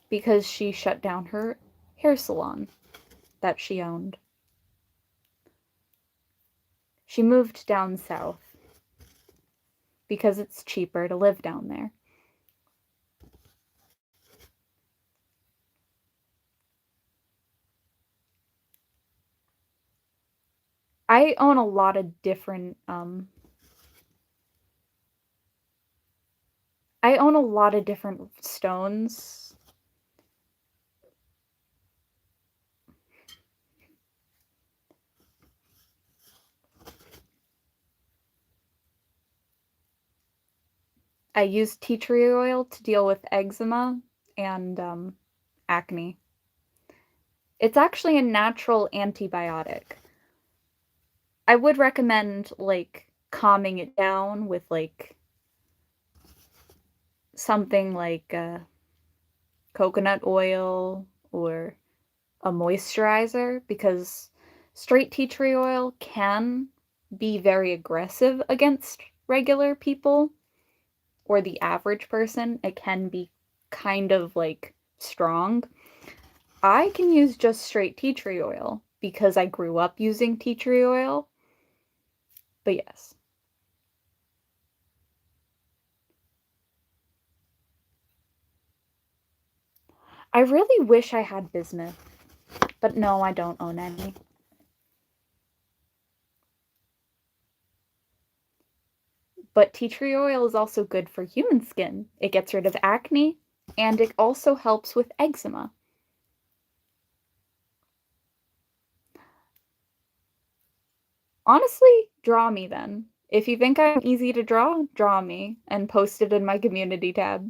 because she shut down her hair salon that she owned. She moved down south because it's cheaper to live down there. I own a lot of different stones. I use tea tree oil to deal with eczema and acne. It's actually a natural antibiotic. I would recommend, like, calming it down with, like, something like coconut oil or a moisturizer, because straight tea tree oil can be very aggressive against regular people or the average person. It can be kind of like strong. I can use just straight tea tree oil because I grew up using tea tree oil. But yes. I really wish I had bismuth, but no, I don't own any. But tea tree oil is also good for human skin. It gets rid of acne, and it also helps with eczema. Honestly, draw me then. If you think I'm easy to draw me and post it in my community tab.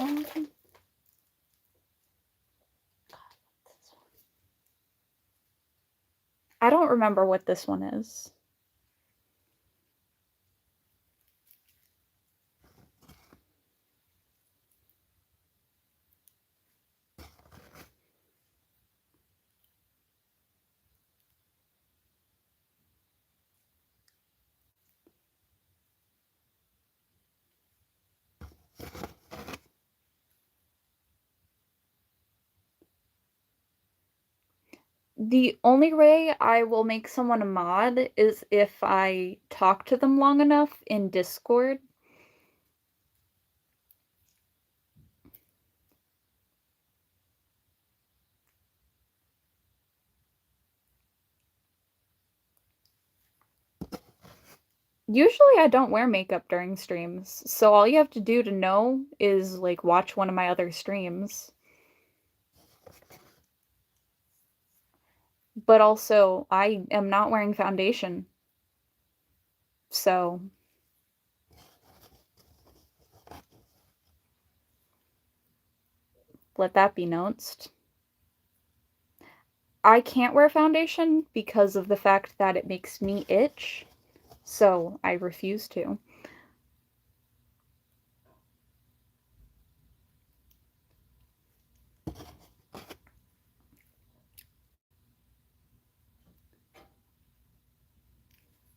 Um, I don't remember what this one is. The only way I will make someone a mod is if I talk to them long enough in Discord. Usually I don't wear makeup during streams, so all you have to do to know is, like, watch one of my other streams. But also, I am not wearing foundation. So let that be noticed. I can't wear foundation because of the fact that it makes me itch, so I refuse to.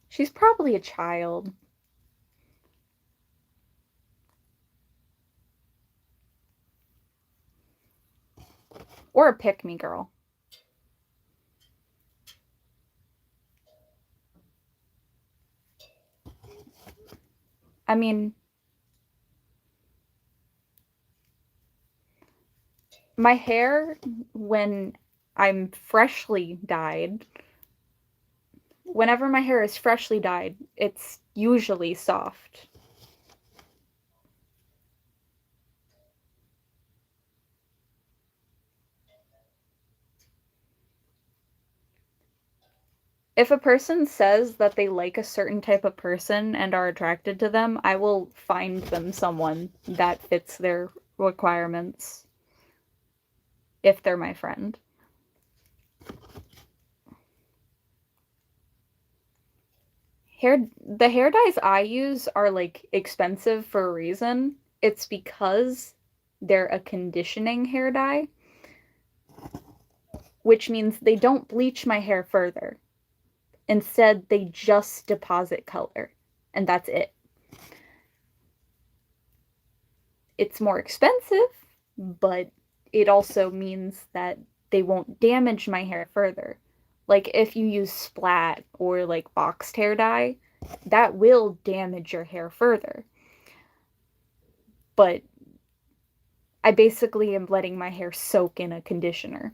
She's probably a child. Or a pick-me girl. I mean, my hair, when I'm freshly dyed, whenever my hair is freshly dyed, it's usually soft. If a person says that they like a certain type of person and are attracted to them, I will find them someone that fits their requirements if they're my friend. The hair dyes I use are like expensive for a reason. It's because they're a conditioning hair dye, which means they don't bleach my hair further. Instead, they just deposit color, and that's it. It's more expensive, but it also means that they won't damage my hair further. Like if you use splat or like boxed hair dye, that will damage your hair further. But I basically am letting my hair soak in a conditioner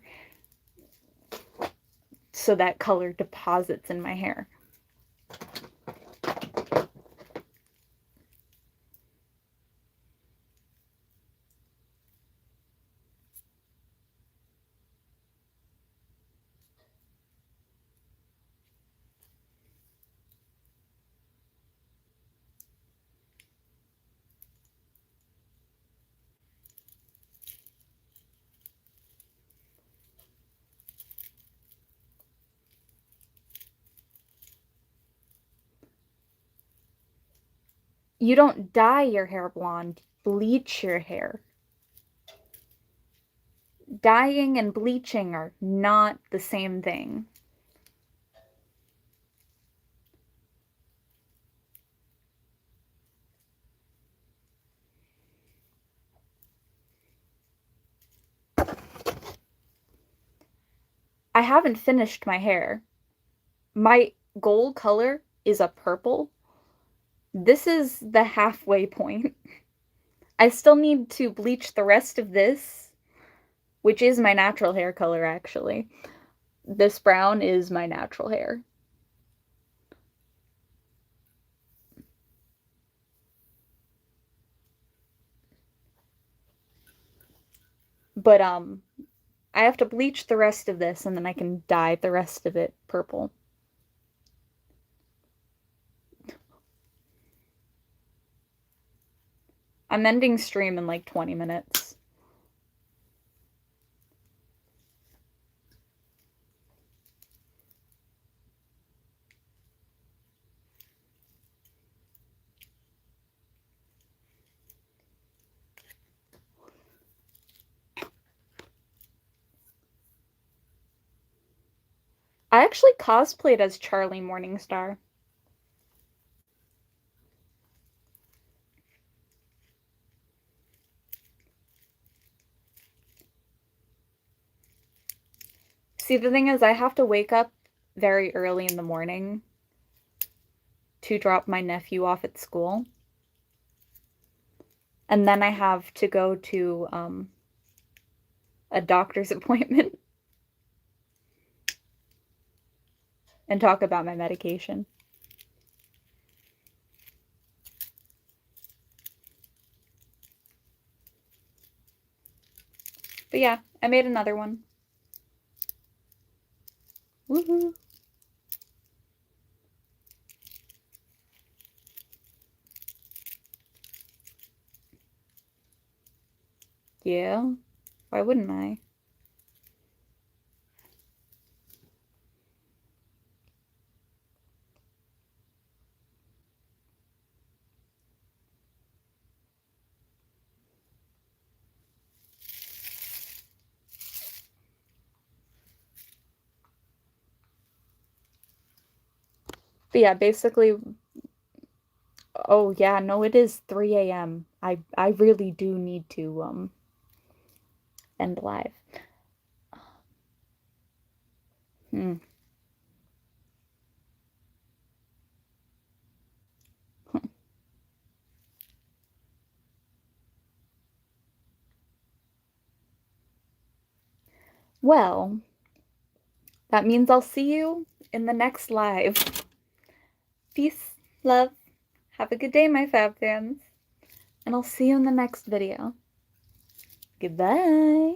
so that color deposits in my hair. You don't dye your hair blonde, bleach your hair. Dyeing and bleaching are not the same thing. I haven't finished my hair. My gold color is a purple. This is the halfway point. I still need to bleach the rest of this, which is my natural hair color, actually. This brown is my natural hair. But, I have to bleach the rest of this, and then I can dye the rest of it purple. I'm ending stream in like 20 minutes. I actually cosplayed as Charlie Morningstar. See, the thing is, I have to wake up very early in the morning to drop my nephew off at school. And then I have to go to a doctor's appointment and talk about my medication. But yeah, I made another one. Woohoo! Yeah, why wouldn't I? But yeah, basically, oh yeah, no, it is 3 a.m. I really do need to end live. Hmm. Well, that means I'll see you in the next live. Peace, love, have a good day, my fab fans, and I'll see you in the next video. Goodbye.